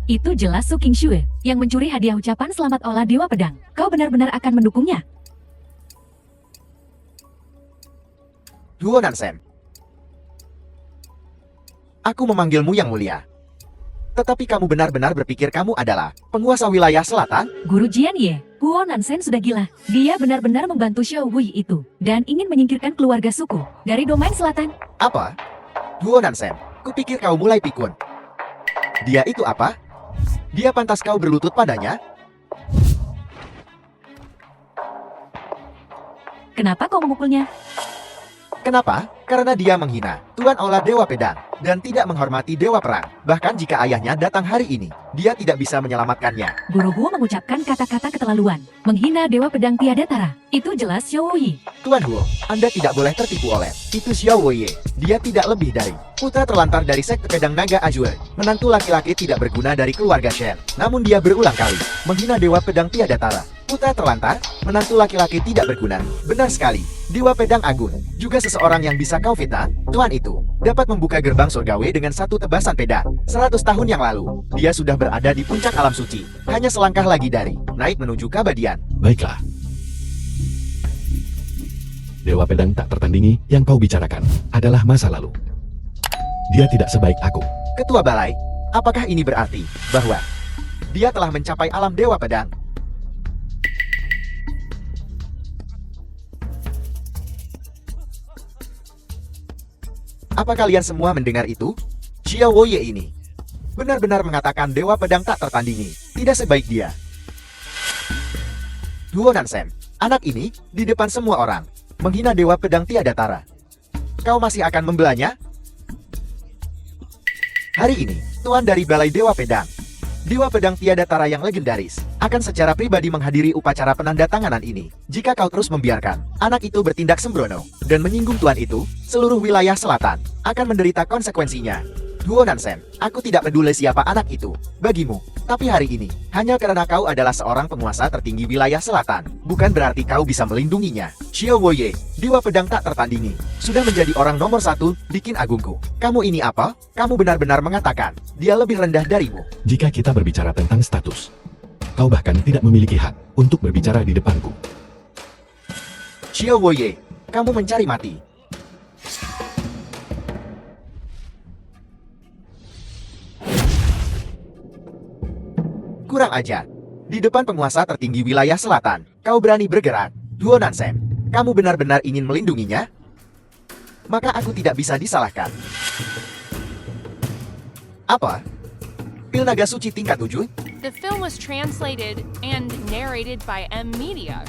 Itu jelas Su Qingxue yang mencuri hadiah ucapan selamat Aula Dewa Pedang. Kau benar-benar akan mendukungnya. Wu Nansen. Aku memanggilmu yang mulia. Tetapi kamu benar-benar berpikir kamu adalah penguasa wilayah selatan? Guru Jian Ye, Huo Nansen sudah gila. Dia benar-benar membantu Xiao Wei itu dan ingin menyingkirkan keluarga suku dari domain selatan. Apa? Wu Nansen, kupikir kau mulai pikun. Dia itu apa? Dia pantas kau berlutut padanya? Kenapa kau memukulnya? Kenapa? Karena dia menghina Tuan Ola Dewa Pedang dan tidak menghormati Dewa Perang. Bahkan jika ayahnya datang hari ini, dia tidak bisa menyelamatkannya. Guru Huo mengucapkan kata-kata keterlaluan. Menghina Dewa Pedang tiada tara. Itu jelas Xiao Yi. Tuan Huo, Anda tidak boleh tertipu oleh itu Xiao Wei. Dia tidak lebih dari putra terlantar dari sekte pedang naga Azure. Menantu laki-laki tidak berguna dari keluarga Shen. Namun dia berulang kali menghina Dewa Pedang tiada tara. Putra terlantar, menantu laki-laki tidak berguna. Benar sekali, Dewa Pedang Agung, juga seseorang yang bisa kau fitnah. Tuan itu dapat membuka gerbang surgawi dengan satu tebasan pedang. 100 tahun yang lalu, dia sudah berada di puncak alam suci. Hanya selangkah lagi dari naik menuju keabadian. Baiklah. Dewa Pedang tak tertandingi yang kau bicarakan adalah masa lalu. Dia tidak sebaik aku. Ketua Balai, apakah ini berarti bahwa dia telah mencapai alam Dewa Pedang? Apa kalian semua mendengar itu? Xiao Wei ini benar-benar mengatakan Dewa Pedang tak tertandingi, tidak sebaik dia. Duo Nansen, anak ini di depan semua orang menghina Dewa Pedang tiada tara. Kau masih akan membelanya? Hari ini, Tuan dari Balai Dewa Pedang, Dewa Pedang tiada tara yang legendaris, akan secara pribadi menghadiri upacara penandatanganan ini. Jika kau terus membiarkan anak itu bertindak sembrono dan menyinggung Tuan itu, seluruh wilayah selatan akan menderita konsekuensinya. Duo Nansen, aku tidak peduli siapa anak itu bagimu, tapi hari ini, hanya karena kau adalah seorang penguasa tertinggi wilayah selatan, bukan berarti kau bisa melindunginya. Xiao Wei, Dewa Pedang tak tertandingi, sudah menjadi orang nomor 1 di Qin Agungku. Kamu ini apa? Kamu benar-benar mengatakan dia lebih rendah darimu. Jika kita berbicara tentang status, kau bahkan tidak memiliki hak untuk berbicara di depanku. Xiao Wei, kamu mencari mati. Kurang ajar. Di depan penguasa tertinggi wilayah selatan, kau berani bergerak. Duo Nansen, kamu benar-benar ingin melindunginya? Maka aku tidak bisa disalahkan. Apa? Pil Naga Suci tingkat 7? The film was translated and narrated by M Media.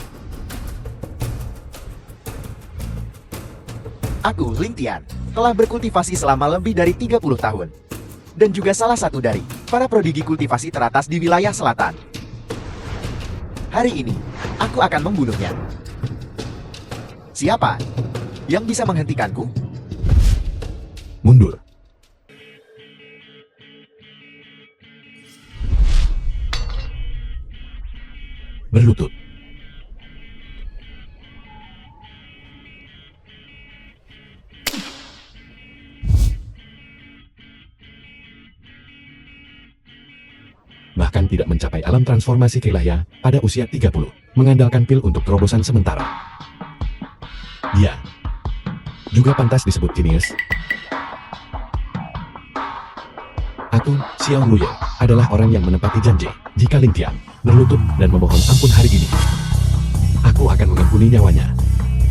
Aku, Ling Tian, telah berkultivasi selama lebih dari 30 tahun. Dan juga salah satu dari para prodigi kultivasi teratas di wilayah selatan. Hari ini, aku akan membunuhnya. Siapa yang bisa menghentikanku? Mundur. Berlutut. Bahkan tidak mencapai alam transformasi Kelaya pada usia 30, mengandalkan pil untuk terobosan sementara. Dia juga pantas disebut jenius. Aku, Xiao Luye, adalah orang yang menepati janji. Jika Ling Tian berlutut dan memohon ampun hari ini, aku akan mengampuni nyawanya.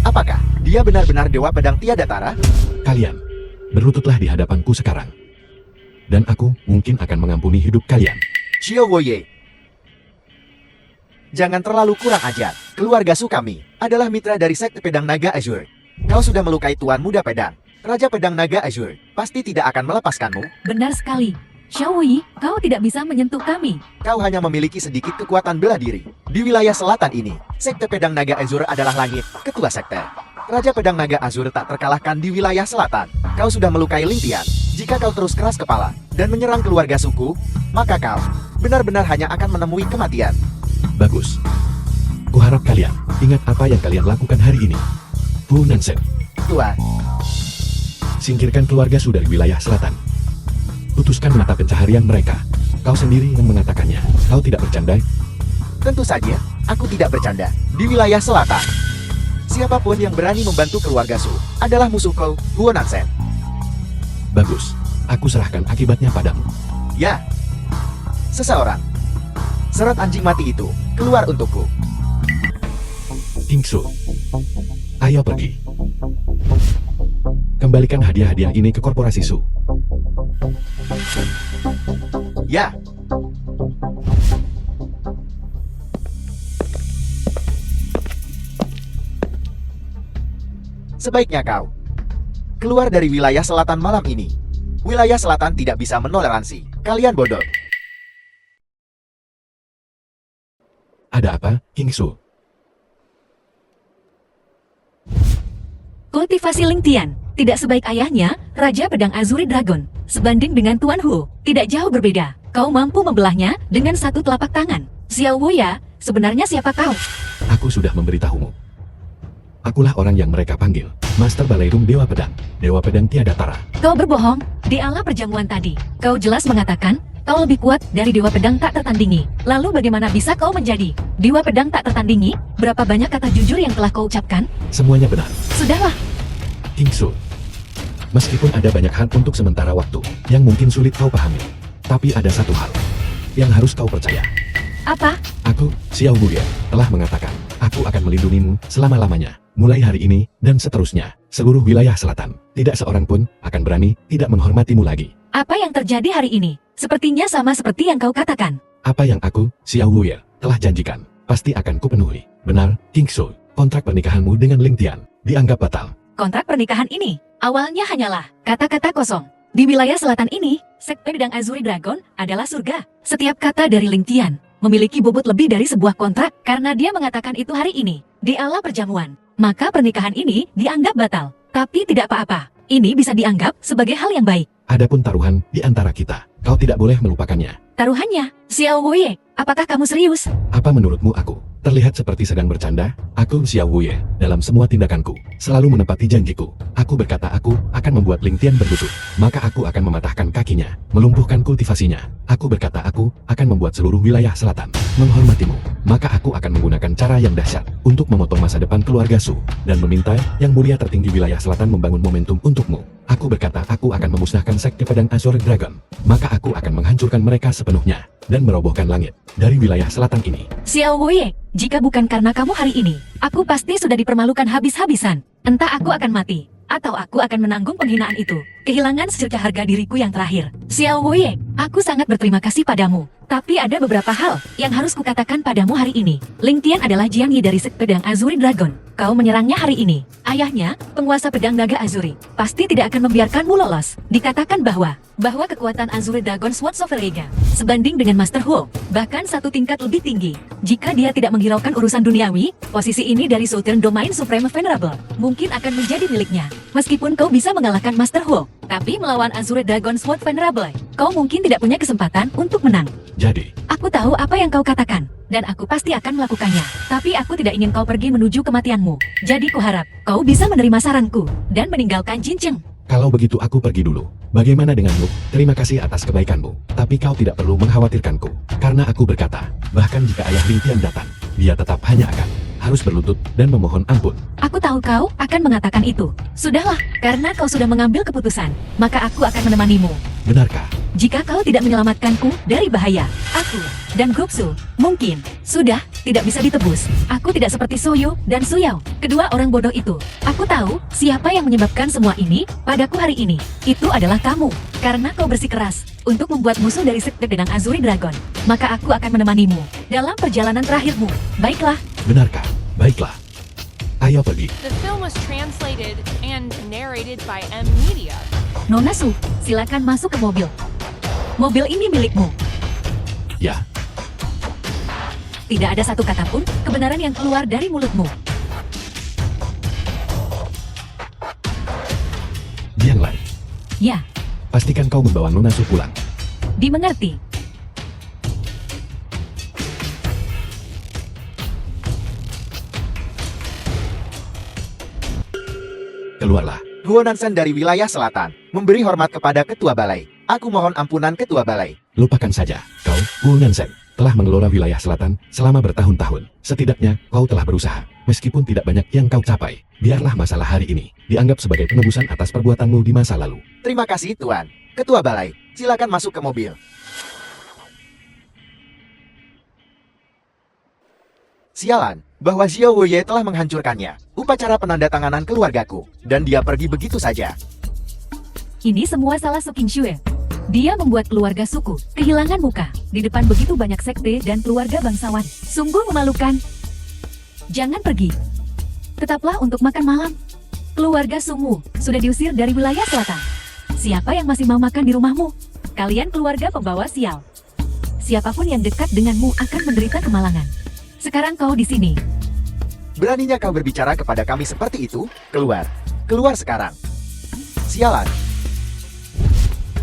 Apakah dia benar-benar Dewa Pedang tiada tara? Kalian berlututlah di hadapanku sekarang, dan aku mungkin akan mengampuni hidup kalian. Xiao Wei, jangan terlalu kurang ajar. Keluarga Su kami adalah mitra dari sekte pedang naga Azure. Kau sudah melukai Tuan Muda Pedang, Raja Pedang Naga Azure. Pasti tidak akan melepaskanmu. Benar sekali. Xiao Yi, kau tidak bisa menyentuh kami. Kau hanya memiliki sedikit kekuatan bela diri. Di wilayah selatan ini, sekte pedang naga Azure adalah langit, ketua sekte. Raja Pedang Naga Azure tak terkalahkan di wilayah selatan. Kau sudah melukai Ling Tian. Jika kau terus keras kepala dan menyerang keluarga suku, maka kau benar-benar hanya akan menemui kematian. Bagus. Kuharap kalian ingat apa yang kalian lakukan hari ini. Fu Nansen, Tua, singkirkan keluarga Su dari wilayah selatan. Putuskan mata pencaharian mereka. Kau sendiri yang mengatakannya. Kau tidak bercanda? tentu saja, aku tidak bercanda. Di wilayah selatan, siapapun yang berani membantu keluarga Su adalah musuhku, Duo Nansen. Bagus. Aku serahkan akibatnya padamu. Ya, seseorang. Serat anjing mati itu keluar untukku. King Su, ayo pergi. Kembalikan hadiah-hadiah ini ke korporasi Su. Ya. Sebaiknya kau keluar dari wilayah selatan malam ini. Wilayah selatan tidak bisa menoleransi kalian bodoh. Ada apa, King Su? Kultivasi Ling Tian tidak sebaik ayahnya, Raja Pedang Azuri Dragon. Sebanding dengan Tuan Hu, tidak jauh berbeda. Kau mampu membelahnya dengan satu telapak tangan. Xiao Wuya, sebenarnya siapa kau? Aku sudah memberitahumu. Akulah orang yang mereka panggil Master Baleirung Dewa Pedang. Dewa Pedang tiada tara. Kau berbohong. Di ala perjamuan tadi, kau jelas mengatakan kau lebih kuat dari Dewa Pedang tak tertandingi. Lalu bagaimana bisa kau menjadi Dewa Pedang tak tertandingi? Berapa banyak kata jujur yang telah kau ucapkan? Semuanya benar. Sudahlah. King Su. Meskipun ada banyak hal untuk sementara waktu yang mungkin sulit kau pahami, tapi ada satu hal yang harus kau percaya. Apa? Aku, Xiao Wuye, telah mengatakan, aku akan melindungimu selama-lamanya. Mulai hari ini, dan seterusnya, seluruh wilayah selatan, tidak seorang pun akan berani tidak menghormatimu lagi. Apa yang terjadi hari ini? Sepertinya sama seperti yang kau katakan. Apa yang aku, Xiao Wuye, telah janjikan, pasti akan kupenuhi. Benar, King Su, kontrak pernikahanmu dengan Ling Tian dianggap batal. Kontrak pernikahan ini, awalnya hanyalah kata-kata kosong. Di wilayah selatan ini, Sekte Pedang Azuri Dragon adalah surga. Setiap kata dari Ling Tian memiliki bobot lebih dari sebuah kontrak karena dia mengatakan itu hari ini, di ala perjamuan. Maka pernikahan ini dianggap batal. Tapi tidak apa-apa, ini bisa dianggap sebagai hal yang baik. Adapun taruhan di antara kita, kau tidak boleh melupakannya. Taruhannya, Xiao Wuye, apakah kamu serius? Apa menurutmu aku terlihat seperti sedang bercanda? Aku, Xiao Wuye, dalam semua tindakanku, selalu menepati janjiku. Aku berkata aku akan membuat Ling Tian berlutut, maka aku akan mematahkan kakinya, melumpuhkan kultivasinya. Aku berkata aku akan membuat seluruh wilayah selatan menghormatimu, maka aku akan menggunakan cara yang dahsyat untuk memotong masa depan keluarga Su, dan meminta Yang Mulia tertinggi wilayah selatan membangun momentum untukmu. Aku berkata aku akan memusnahkan Sekte Pedang Azure Dragon, maka aku akan menghancurkan mereka sepenuhnya, dan merobohkan langit dari wilayah selatan ini. Xiao Wuye, jika bukan karena kamu hari ini, aku pasti sudah dipermalukan habis-habisan. Entah aku akan mati, atau aku akan menanggung penghinaan itu. Kehilangan secercah harga diriku yang terakhir. Xiao Wuye, aku sangat berterima kasih padamu. Tapi ada beberapa hal yang harus kukatakan padamu hari ini. Ling Tian adalah Jiang Yi dari Sekte Pedang Azuri Dragon. Kau menyerangnya hari ini. Ayahnya, penguasa pedang naga Azuri, pasti tidak akan membiarkanmu lolos. Dikatakan bahwa kekuatan Azuri Dragon Sword of Vega sebanding dengan Master Hu, bahkan satu tingkat lebih tinggi. Jika dia tidak menghiraukan urusan duniawi, posisi ini dari Southern Domain Supreme Venerable mungkin akan menjadi miliknya. Meskipun kau bisa mengalahkan Master Hu, tapi melawan Azure Dragon Sword Venerable, kau mungkin tidak punya kesempatan untuk menang. Jadi, Aku tahu apa yang kau katakan, dan aku pasti akan melakukannya. Tapi aku tidak ingin kau pergi menuju kematianmu. Jadi kuharap kau bisa menerima saranku dan meninggalkan Jincheng. kalau begitu aku pergi dulu. Bagaimana denganmu? Terima kasih atas kebaikanmu, tapi kau tidak perlu mengkhawatirkanku, karena aku berkata, bahkan jika ayah Ling Tian datang, dia tetap hanya akan harus berlutut dan memohon ampun. Aku tahu kau akan mengatakan itu. Sudahlah, karena kau sudah mengambil keputusan, maka aku akan menemanimu. Benarkah? Jika kau tidak menyelamatkanku dari bahaya, aku dan Gopsu mungkin sudah tidak bisa ditebus. Aku tidak seperti Soyo dan Suyao, kedua orang bodoh itu. Aku tahu siapa yang menyebabkan semua ini padaku hari ini. Itu adalah kamu, karena kau bersikeras untuk membuat musuh dari Sekte Pedang Azuri Dragon. Maka aku akan menemanimu dalam perjalanan terakhirmu. Baiklah. Benarkah? Baiklah. Ayo pergi. The film was translated and narrated by M Media. Nona Su, silakan masuk ke mobil. Mobil ini milikmu. Ya, Tidak ada satu kata pun kebenaran yang keluar dari mulutmu. Jiang Lai, Ya, pastikan kau membawa Nona Su pulang. dimengerti. Keluarlah. Guo Nansen dari wilayah selatan memberi hormat kepada ketua balai. Aku mohon ampunan ketua balai. Lupakan saja, kau, Wu Nanseng, telah mengelola wilayah selatan selama bertahun-tahun. Setidaknya, kau telah berusaha. Meskipun tidak banyak yang kau capai, biarlah masalah hari ini dianggap sebagai penebusan atas perbuatanmu di masa lalu. Terima kasih Tuan. Ketua balai, silakan masuk ke mobil. Sialan, bahwa Xiao Wuye telah menghancurkannya. Upacara penandatanganan keluargaku, dan dia pergi begitu saja. Ini semua salah Su Qingxue. Dia membuat keluarga suku kehilangan muka di depan begitu banyak sekte dan keluarga bangsawan. Sungguh memalukan. Jangan pergi. Tetaplah untuk makan malam. Keluarga Sumu sudah diusir dari wilayah selatan. Siapa yang masih mau makan di rumahmu? Kalian keluarga pembawa sial. Siapapun yang dekat denganmu akan menderita kemalangan. Sekarang kau di sini. Beraninya kau berbicara kepada kami seperti itu? Keluar. Keluar sekarang. Sialan.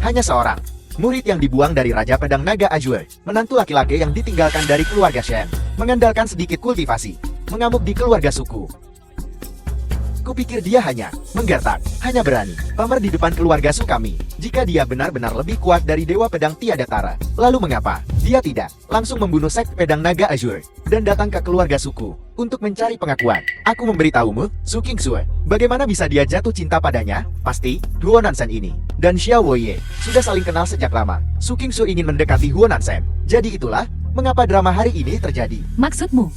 Hanya seorang murid yang dibuang dari Raja Pedang Naga Azure, menantu laki-laki yang ditinggalkan dari keluarga Shen, mengandalkan sedikit kultivasi, mengamuk di keluarga suku. Kupikir dia hanya menggertak, hanya berani pamer di depan keluarga su kami. Jika dia benar-benar lebih kuat dari Dewa Pedang Tiada Tara, lalu mengapa dia tidak langsung membunuh sekte Pedang Naga Azure dan datang ke keluarga suku untuk mencari pengakuan? Aku memberitahumu, Su Qingsue, bagaimana bisa dia jatuh cinta padanya? Pasti Huonanshen ini dan Xiao Woye sudah saling kenal sejak lama. Su Qingsue ingin mendekati Huonanshen. Jadi itulah mengapa drama hari ini terjadi. Maksudmu?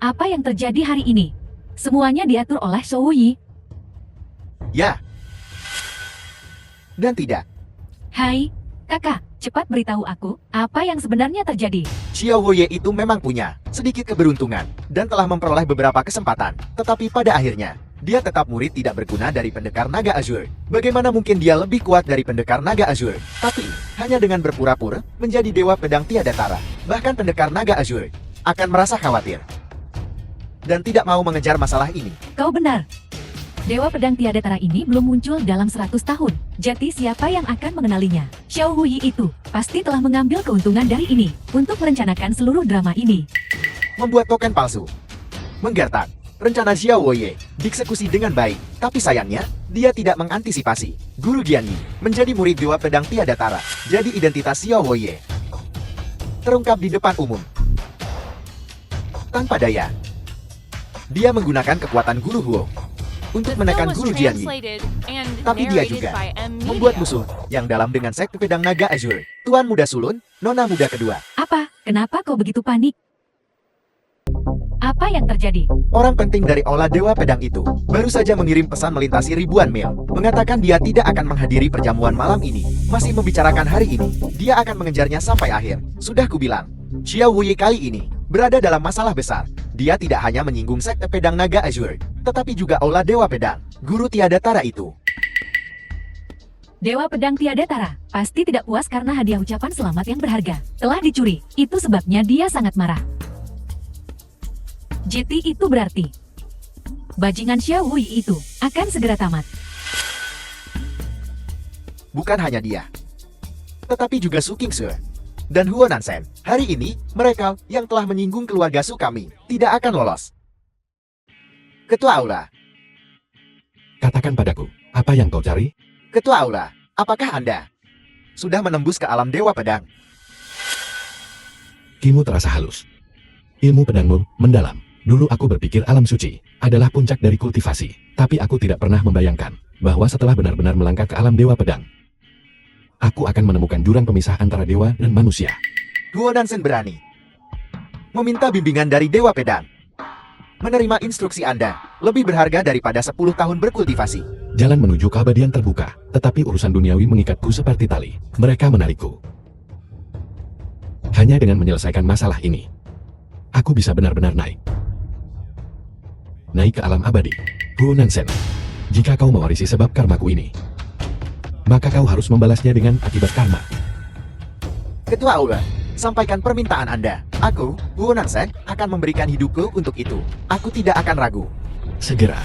Apa yang terjadi hari ini? Semuanya diatur oleh Shou Yi. Ya. Dan tidak. Hai, kakak, cepat beritahu aku, apa yang sebenarnya terjadi? Xiao Woye itu memang punya sedikit keberuntungan dan telah memperoleh beberapa kesempatan. Tetapi pada akhirnya, dia tetap murid tidak berguna dari pendekar Naga Azure. Bagaimana mungkin dia lebih kuat dari pendekar Naga Azure? Tapi, hanya dengan berpura-pura menjadi Dewa Pedang Tiada Tara, bahkan pendekar Naga Azure akan merasa khawatir dan tidak mau mengejar masalah ini. Kau benar. Dewa Pedang Tiada Tara ini belum muncul dalam 100 tahun. Jadi siapa yang akan mengenalinya? Xiao Huyi itu pasti telah mengambil keuntungan dari ini untuk merencanakan seluruh drama ini. Membuat token palsu. Menggertak. Rencana Xiao Woye dieksekusi dengan baik. Tapi sayangnya, dia tidak mengantisipasi. Guru Jianyi menjadi murid Dewa Pedang Tiada Tara. Jadi identitas Xiao Woye terungkap di depan umum. Tanpa daya, dia menggunakan kekuatan Guru Huo untuk The menekan film was Guru Jianyi. translated and Tapi dia narrated juga by M membuat Media. musuh yang dalam dengan sekte Pedang Naga Azure. Tuan Muda Sulun, Nona Muda kedua. Apa? Kenapa kau begitu panik? Apa yang terjadi? Orang penting dari Olah Dewa Pedang itu baru saja mengirim pesan melintasi ribuan mil, mengatakan dia tidak akan menghadiri perjamuan malam ini. Masih membicarakan hari ini, dia akan mengejarnya sampai akhir. Sudah kubilang, Xiao Wuyi kali ini berada dalam masalah besar. Dia tidak hanya menyinggung sekte Pedang Naga Azure, tetapi juga Olah Dewa Pedang, Guru Tiada Tara itu. Dewa Pedang Tiada Tara pasti tidak puas karena hadiah ucapan selamat yang berharga telah dicuri. Itu sebabnya dia sangat marah. JT itu berarti bajingan Xiao Wuyi itu akan segera tamat. Bukan hanya dia, tetapi juga Su Qingsue dan Huonanshen. Hari ini, mereka yang telah menyinggung keluarga Su kami tidak akan lolos. Ketua Aula, Katakan padaku, apa yang kau cari? Ketua Aula, apakah Anda sudah menembus ke alam Dewa Pedang? Kimu terasa halus. Ilmu pedangmu mendalam. Dulu aku berpikir alam suci adalah puncak dari kultivasi, tapi aku tidak pernah membayangkan bahwa setelah benar-benar melangkah ke alam Dewa Pedang, aku akan menemukan jurang pemisah antara dewa dan manusia. Huonanshen berani meminta bimbingan dari Dewa Pedang. Menerima instruksi Anda lebih berharga daripada 10 tahun berkultivasi. Jalan menuju keabadian terbuka, tetapi urusan duniawi mengikatku seperti tali. Mereka menarikku. Hanya dengan menyelesaikan masalah ini, aku bisa benar-benar naik ke alam abadi. Huonanshen, jika kau mewarisi sebab karmaku ini, maka kau harus membalasnya dengan akibat karma. Ketua Aula, sampaikan permintaan Anda. Aku, Huonanshen, akan memberikan hidupku untuk itu. Aku tidak akan ragu. Segera,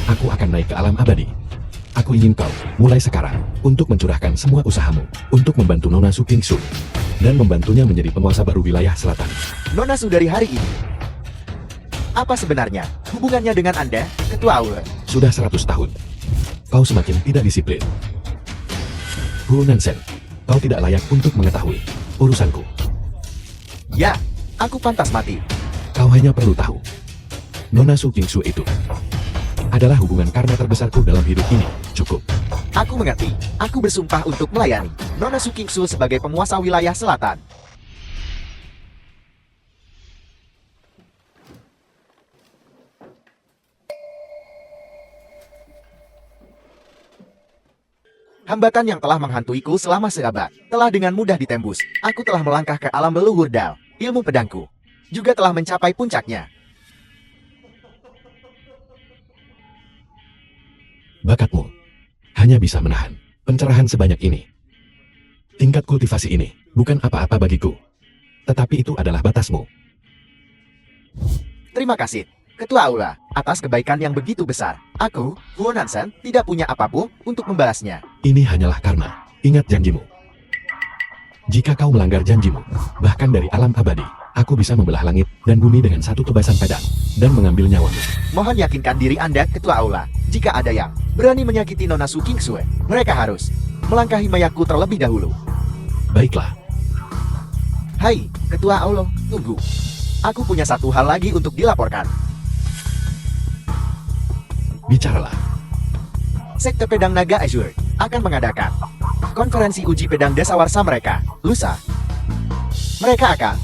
aku akan naik ke alam abadi. Aku ingin kau, mulai sekarang, untuk mencurahkan semua usahamu, untuk membantu Nona Su Qingsue, dan membantunya menjadi penguasa baru wilayah selatan. Nona Su dari hari ini. Apa sebenarnya hubungannya dengan Anda, Ketua Aula? Sudah 100 tahun. Kau semakin tidak disiplin. Huonanshen, kau tidak layak untuk mengetahui urusanku. Ya, aku pantas mati. Kau hanya perlu tahu, Nona Su Qingsue itu adalah hubungan karma terbesarku dalam hidup ini. Cukup. Aku mengerti. Aku bersumpah untuk melayani Nona Su Qingsue sebagai penguasa wilayah selatan. Hambatan yang telah menghantuiku selama seabad telah dengan mudah ditembus. Aku telah melangkah ke alam leluhur Dao. Ilmu pedangku juga telah mencapai puncaknya. Bakatmu hanya bisa menahan pencerahan sebanyak ini. Tingkat kultivasi ini bukan apa-apa bagiku. Tetapi itu adalah batasmu. Terima kasih, Ketua Aula, atas kebaikan yang begitu besar. Aku, Wu Nansen, tidak punya apapun untuk membalasnya. Ini hanyalah karena ingat janjimu. Jika kau melanggar janjimu, bahkan dari alam abadi, aku bisa membelah langit dan bumi dengan satu tebasan pedang dan mengambil nyawamu. Mohon yakinkan diri Anda, Ketua Aula. Jika ada yang berani menyakiti Nona Su Kingsue, mereka harus melangkahi mayatku terlebih dahulu. Baiklah, Hai, Ketua Aula, tunggu. Aku punya satu hal lagi untuk dilaporkan. bicaralah. Sekte Pedang Naga Azure akan mengadakan konferensi uji pedang dasawarsa mereka, lusa. Mereka akan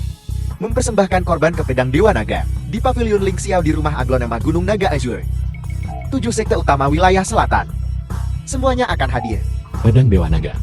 mempersembahkan korban ke pedang Dewa Naga di Pavilion Ling Xiao di rumah aglonema Gunung Naga Azure. 7 sekte utama wilayah selatan. Semuanya akan hadir. Pedang Dewa Naga.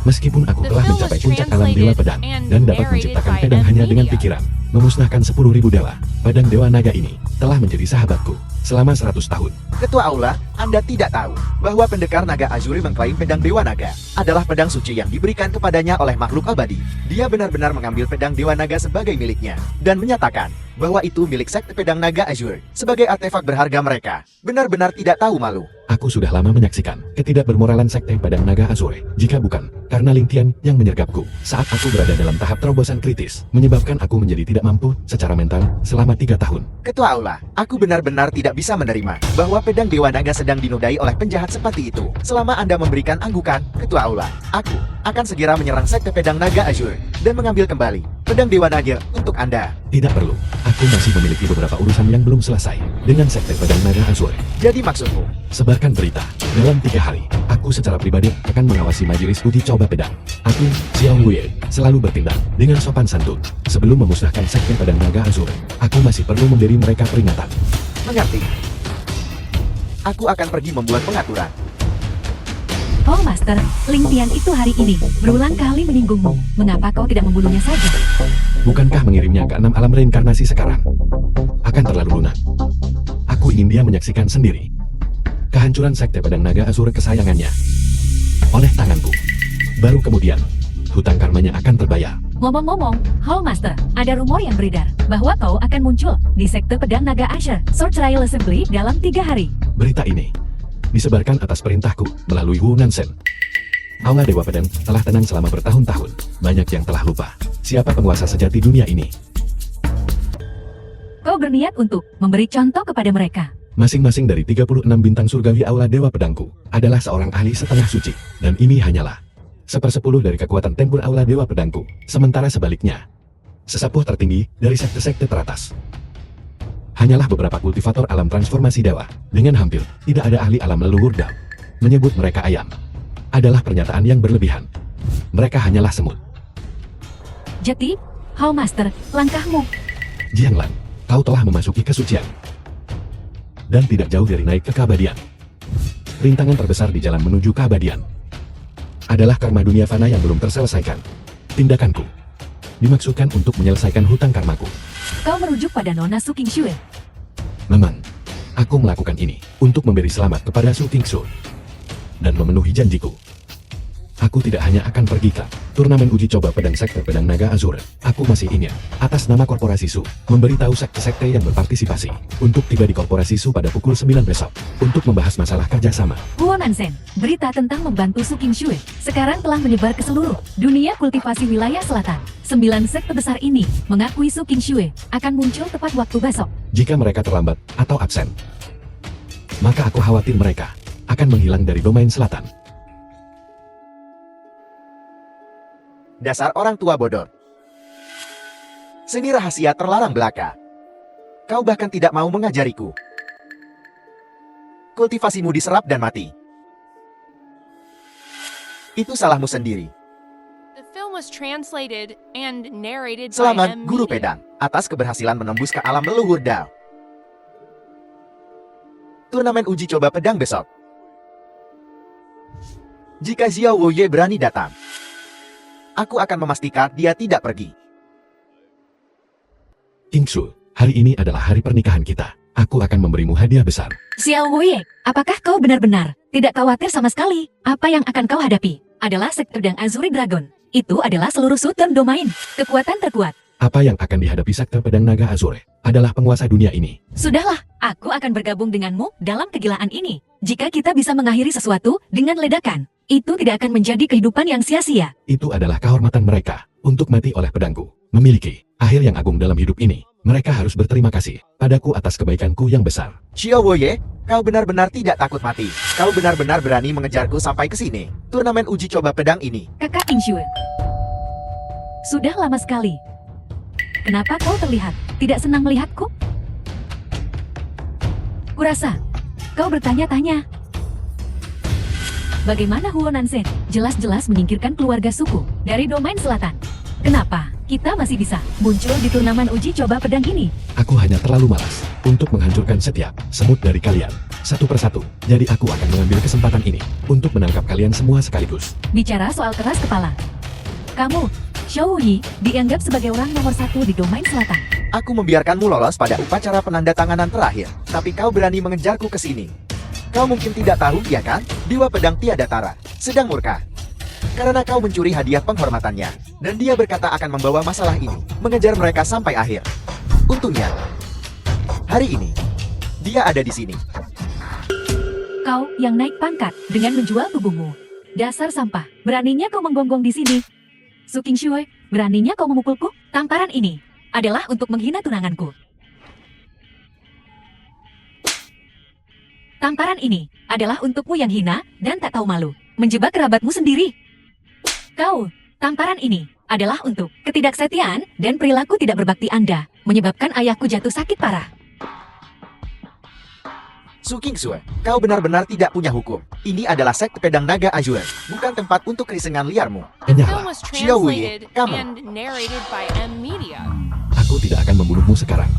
Meskipun aku The telah film mencapai was puncak alam Dewa Pedang translated and dan dapat narrated menciptakan by pedang hanya dengan M-Media. pikiran, memusnahkan 10.000 dewa, pedang Dewa Naga ini telah menjadi sahabatku selama 100 tahun. Ketua Aula, Anda tidak tahu bahwa pendekar Naga Azuri mengklaim pedang Dewa Naga adalah pedang suci yang diberikan kepadanya oleh makhluk abadi. Dia benar-benar mengambil pedang Dewa Naga sebagai miliknya dan menyatakan bahwa itu milik sekte pedang Naga Azure sebagai artefak berharga mereka. Benar-benar tidak tahu malu. Aku sudah lama menyaksikan ketidakbermoralan sekte pedang Naga Azure. Jika bukan karena Ling Tian yang menyergapku saat aku berada dalam tahap terobosan kritis, menyebabkan aku menjadi tidak mampu secara mental selama 3 tahun. Ketua Aula, aku benar-benar tidak bisa menerima bahwa pedang Dewa Naga sedang dinodai oleh penjahat seperti itu. Selama Anda memberikan anggukan, Ketua Aula, aku akan segera menyerang sekte pedang Naga Azure dan mengambil kembali pedang Dewa Naga untuk Anda. Tidak perlu. Aku masih memiliki beberapa urusan yang belum selesai dengan sekte pedang Naga Azure. Jadi maksudmu, Sebarkan berita. Dalam 3 hari, aku secara pribadi akan mengawasi majelis uji coba pedang. Aku, Xiao Wei, selalu bertindak dengan sopan santun. Sebelum memusnahkan sekte pedang Naga Azure, aku masih perlu memberi mereka peringatan. mengerti? Aku akan pergi membuat pengaturan. Oh Master, Ling Tian itu hari ini berulang kali menyinggungmu. Mengapa kau tidak membunuhnya saja? Bukankah mengirimnya ke 6 alam reinkarnasi sekarang akan terlalu lunak? Aku ingin dia menyaksikan sendiri kehancuran sekte pedang Naga Azure kesayangannya oleh tanganku. Baru kemudian, hutang karmanya akan terbayar. Ngomong-ngomong, Hall Master, ada rumor yang beredar bahwa kau akan muncul di sekte pedang Naga Azure Sword Trial Assembly dalam 3 hari. Berita ini disebarkan atas perintahku melalui Wu Nansen. Aula Dewa Pedang telah tenang selama bertahun-tahun. Banyak yang telah lupa siapa penguasa sejati dunia ini. Kau berniat untuk memberi contoh kepada mereka. Masing-masing dari 36 bintang surgawi Aula Dewa Pedangku adalah seorang ahli setengah suci, dan ini hanyalah 1/10 dari kekuatan tempur Aula Dewa Pedangku. Sementara sebaliknya, sesepuh tertinggi dari sekte-sekte teratas hanyalah beberapa kultivator alam transformasi dewa. Dengan hampir tidak ada ahli alam leluhur Dao. Menyebut mereka ayam adalah pernyataan yang berlebihan. Mereka hanyalah semut. Jadi, Hall Master, langkahmu. Jianglan, kau telah memasuki kesucian dan tidak jauh dari naik ke keabadian. Rintangan terbesar di jalan menuju keabadian adalah karma dunia fana yang belum terselesaikan. Tindakanku dimaksudkan untuk menyelesaikan hutang karmaku. Kau merujuk pada Nona Su Kingsue. Memang, aku melakukan ini untuk memberi selamat kepada Su Kingsue dan memenuhi janjiku. Aku tidak hanya akan pergi ke turnamen uji coba pedang sekte pedang Naga Azure. Aku masih ingin, atas nama korporasi Su, memberitahu sekte-sekte yang berpartisipasi untuk tiba di korporasi Su pada pukul 9 besok untuk membahas masalah kerjasama. Huo Nansen, berita tentang membantu Su Kingsue sekarang telah menyebar ke seluruh dunia kultivasi wilayah selatan. 9 sekte besar ini mengakui Su Kingsue akan muncul tepat waktu besok. Jika mereka terlambat atau absen, maka aku khawatir mereka akan menghilang dari domain selatan. Dasar orang tua bodoh. Seni rahasia terlarang belaka. Kau bahkan tidak mau mengajariku. Kultivasimu diserap dan mati. Itu salahmu sendiri. The film was translated and narrated by Selamat, M. Guru Media. Pedang, atas keberhasilan menembus ke alam leluhur Dao. Turnamen uji coba pedang besok. Jika Xiao Woye berani datang, aku akan memastikan dia tidak pergi. King Shu, hari ini adalah hari pernikahan kita. Aku akan memberimu hadiah besar. Xiao Wei, apakah kau benar-benar tidak khawatir sama sekali? Apa yang akan kau hadapi adalah sekte pedang Azuri Dragon. Itu adalah seluruh Southern Domain, kekuatan terkuat. Apa yang akan dihadapi sekte pedang naga Azure adalah penguasa dunia ini. Sudahlah, aku akan bergabung denganmu dalam kegilaan ini. Jika kita bisa mengakhiri sesuatu dengan ledakan, itu tidak akan menjadi kehidupan yang sia-sia. Itu adalah kehormatan mereka untuk mati oleh pedangku. Memiliki akhir yang agung dalam hidup ini. Mereka harus berterima kasih padaku atas kebaikanku yang besar. Xiao Woye, kau benar-benar tidak takut mati. Kau benar-benar berani mengejarku sampai ke sini. Turnamen uji coba pedang ini. Kakak Inshu, sudah lama sekali. Kenapa kau terlihat tidak senang melihatku? Kurasa kau bertanya-tanya. Bagaimana Huo Nansen jelas-jelas menyingkirkan keluarga suku dari domain selatan? Kenapa kita masih bisa muncul di turnamen uji coba pedang ini? Aku hanya terlalu malas untuk menghancurkan setiap semut dari kalian satu persatu. Jadi aku akan mengambil kesempatan ini untuk menangkap kalian semua sekaligus. Bicara soal keras kepala, kamu, Xiao Yi, dianggap sebagai orang nomor 1 di domain selatan. Aku membiarkanmu lolos pada upacara penandatanganan terakhir, tapi kau berani mengejarku ke sini. Kau mungkin tidak tahu, ya kan? Dewa Pedang Tiada Tara sedang murka karena kau mencuri hadiah penghormatannya, dan dia berkata akan membawa masalah ini mengejar mereka sampai akhir. Untungnya, hari ini dia ada di sini. Kau yang naik pangkat dengan menjual tubuhmu. Dasar sampah, beraninya kau menggonggong di sini. Su Qingshui, beraninya kau memukulku? Tamparan ini adalah untuk menghina tunanganku. Tamparan ini adalah untukmu yang hina dan tak tahu malu, menjebak kerabatmu sendiri. Kau, tamparan ini adalah untuk ketidaksetiaan dan perilaku tidak berbakti Anda, menyebabkan ayahku jatuh sakit parah. Su Qingshui, kau benar-benar tidak punya hukum. Ini adalah sekte pedang naga Azure, bukan tempat untuk kerisengan liarmu. The film Enyahlah. was Xiao Wei, translated kamu. and narrated by M Media. Aku tidak akan membunuhmu sekarang.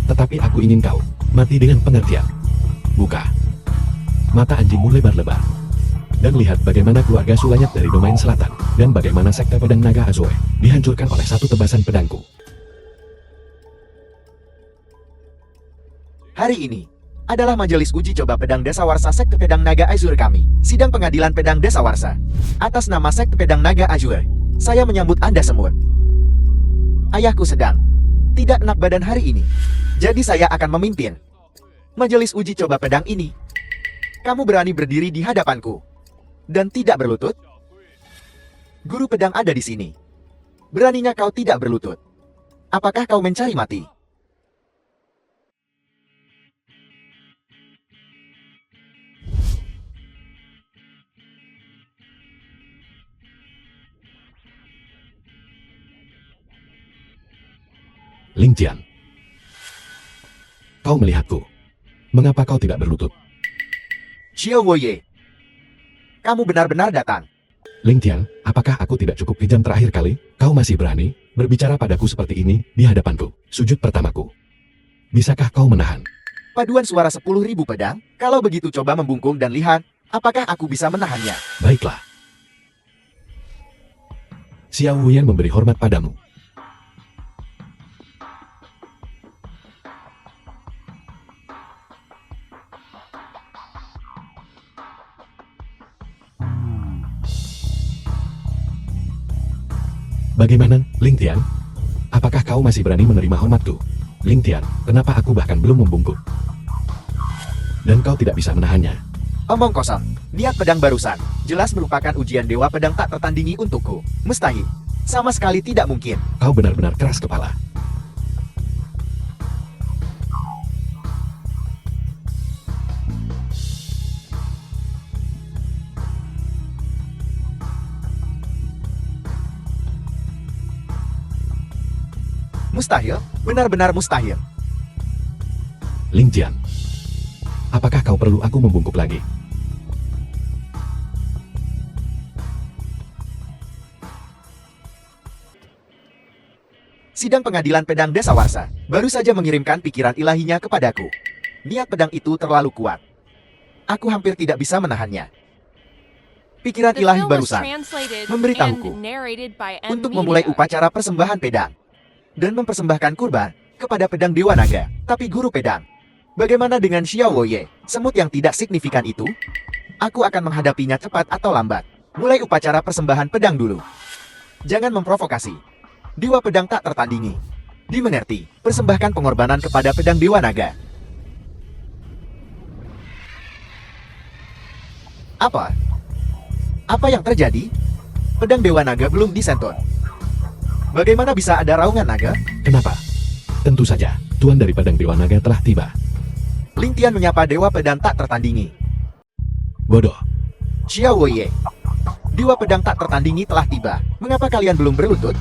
Tetapi aku ingin kau mati dengan pengertian. Buka mata anjingmu lebar-lebar dan lihat bagaimana keluarga Sulanyat dari domain selatan dan bagaimana sekte pedang naga Azure dihancurkan oleh satu tebasan pedangku. Hari ini adalah majelis uji coba pedang dasawarsa sekte pedang naga Azure kami. Sidang pengadilan pedang dasawarsa. Atas nama sekte pedang naga Azure, saya menyambut Anda semua. Ayahku sedang tidak enak badan hari ini, jadi saya akan memimpin majelis uji coba pedang ini. Kamu berani berdiri di hadapanku dan tidak berlutut? Guru pedang ada di sini. Beraninya kau tidak berlutut? Apakah kau mencari mati? Ling Tian, kau melihatku. Mengapa kau tidak berlutut? Xiao Woye, kamu benar-benar datang. Ling Tian, apakah aku tidak cukup kejam terakhir kali? Kau masih berani berbicara padaku seperti ini di hadapanku, sujud pertamaku. Bisakah kau menahan? Paduan suara 10.000 pedang. Kalau begitu coba membungkung dan lihat, apakah aku bisa menahannya? Baiklah. Xiao Wuyan memberi hormat padamu. Bagaimana, Ling Tian? Apakah kau masih berani menerima hormatku? Ling Tian, kenapa aku bahkan belum membungkuk? Dan kau tidak bisa menahannya. Omong kosong. Niat pedang barusan jelas merupakan ujian dewa pedang tak tertandingi untukku. Mustahil. Sama sekali tidak mungkin. Kau benar-benar keras kepala. Mustahil, benar-benar mustahil. Ling Tian, apakah kau perlu aku membungkuk lagi? Sidang pengadilan pedang dasawarsa baru saja mengirimkan pikiran ilahinya kepadaku. Niat pedang itu terlalu kuat. Aku hampir tidak bisa menahannya. Pikiran The ilahi film was barusan translated memberitahuku and narrated by M untuk memulai Media. upacara persembahan pedang dan mempersembahkan kurban kepada pedang Dewa Naga. Tapi guru pedang, bagaimana dengan Xiao Woye, semut yang tidak signifikan itu? Aku akan menghadapinya cepat atau lambat. Mulai upacara persembahan pedang dulu. Jangan memprovokasi. Dewa pedang tak tertandingi. Dimengerti, persembahkan pengorbanan kepada pedang Dewa Naga. Apa? Apa yang terjadi? Pedang Dewa Naga belum disentuh. Bagaimana bisa ada raungan naga? Kenapa? Tentu saja, Tuan dari Pedang Dewa Naga telah tiba. Ling Tian menyapa Dewa Pedang tak tertandingi. Bodoh. Xiao Woye, Dewa Pedang tak tertandingi telah tiba. Mengapa kalian belum berlutut?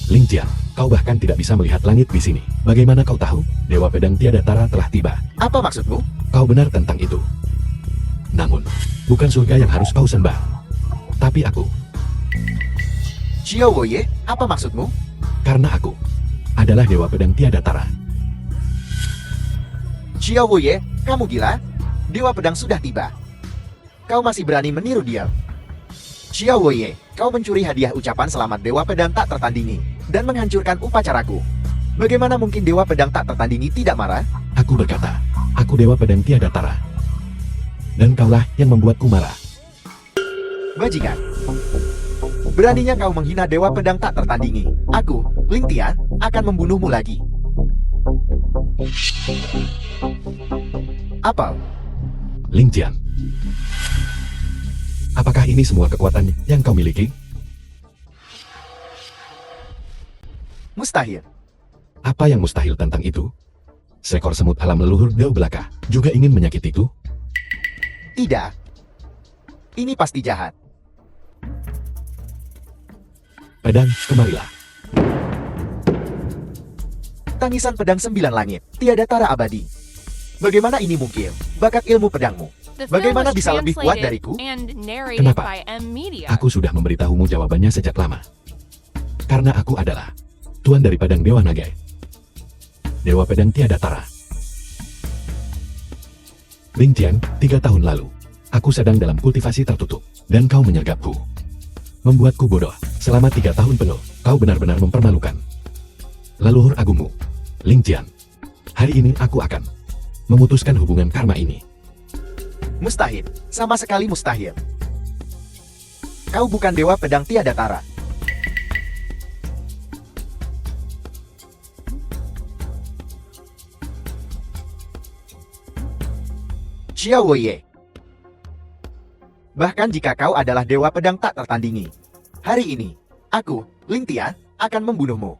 Ling Tian, kau bahkan tidak bisa melihat langit di sini. Bagaimana kau tahu? Dewa Pedang Tiada Tara telah tiba. Apa maksudmu? Kau benar tentang itu. Namun, bukan surga yang harus kau sembah. Tapi aku, Xiao Woye, apa maksudmu? karena aku adalah Dewa Pedang Tiada Tara. Xiao Woye, kamu gila? Dewa Pedang sudah tiba. Kau masih berani meniru dia? Xiao Woye, kau mencuri hadiah ucapan selamat Dewa Pedang tak tertandingi dan menghancurkan upacaraku. Bagaimana mungkin Dewa Pedang tak tertandingi tidak marah? Aku berkata, aku Dewa Pedang Tiada Tara. Dan kaulah yang membuatku marah. Bajingan. Beraninya kau menghina Dewa Pedang tak tertandingi. Aku, Ling Tian, akan membunuhmu lagi. Apa? Ling Tian. Apakah ini semua kekuatan yang kau miliki? Mustahil. Apa yang mustahil tentang itu? Seekor semut alam leluhur Dao Belaka juga ingin menyakitiku? Tidak. Ini pasti jahat. Pedang, kemarilah. Tangisan pedang 9 langit, tiada tara abadi. Bagaimana ini mungkin? Bakat ilmu pedangmu. The film Bagaimana was bisa lebih kuat translated dariku? and narrated Kenapa? by M Media. Aku sudah memberitahumu jawabannya sejak lama. Karena aku adalah Tuan dari Pedang Dewa Naga. Dewa Pedang Tiada Tara. Ling Tian, 3 tahun lalu, aku sedang dalam kultivasi tertutup, dan kau menyergapku. Membuatku bodoh. Selama 3 tahun penuh, kau benar-benar mempermalukan. Leluhur agungmu, Ling Tian. Hari ini aku akan memutuskan hubungan karma ini. Mustahil. Sama sekali mustahil. Kau bukan Dewa Pedang tiada tara. Xiao Woye. Bahkan jika kau adalah Dewa Pedang tak tertandingi, hari ini, aku, Ling Tian, akan membunuhmu.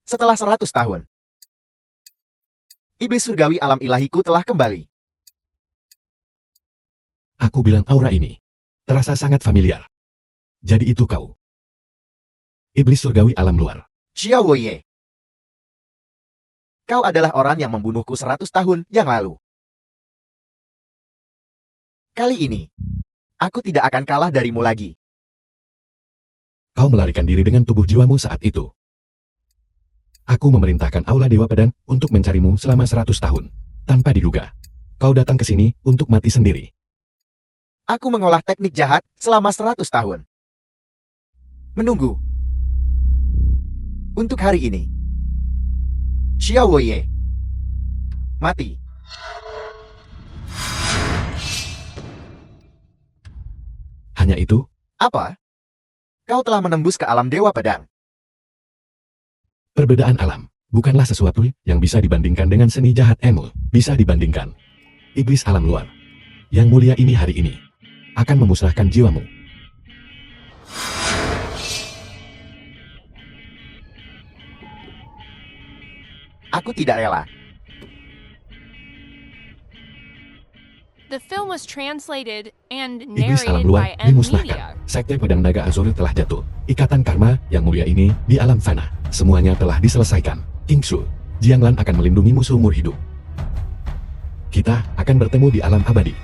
Setelah 100 tahun, iblis surgawi alam ilahiku telah kembali. Aku bilang aura ini terasa sangat familiar. Jadi itu kau. Iblis surgawi alam luar. Xiao Woye. Kau adalah orang yang membunuhku 100 tahun yang lalu. Kali ini, aku tidak akan kalah darimu lagi. Kau melarikan diri dengan tubuh jiwamu saat itu. Aku memerintahkan Aula Dewa Pedang untuk mencarimu selama 100 tahun. Tanpa diduga, kau datang ke sini untuk mati sendiri. Aku mengolah teknik jahat selama 100 tahun. Menunggu. Untuk hari ini. Xiao Wei mati. Hanya itu, Apa? Kau telah menembus ke alam Dewa Pedang. perbedaan alam bukanlah sesuatu yang bisa dibandingkan dengan seni jahat Emu. Bisa dibandingkan. Iblis alam luar yang mulia ini hari ini akan memusnahkan jiwamu. Aku tidak rela. The film was translated and Iblis alam narrated luar by M dimusnahkan. Media. Sekte Pedang Naga Azuri telah jatuh. Ikatan karma yang mulia ini di alam fana. Semuanya telah diselesaikan. Kingsu, Jianglan akan melindungimu seumur hidup. Kita akan bertemu di alam abadi.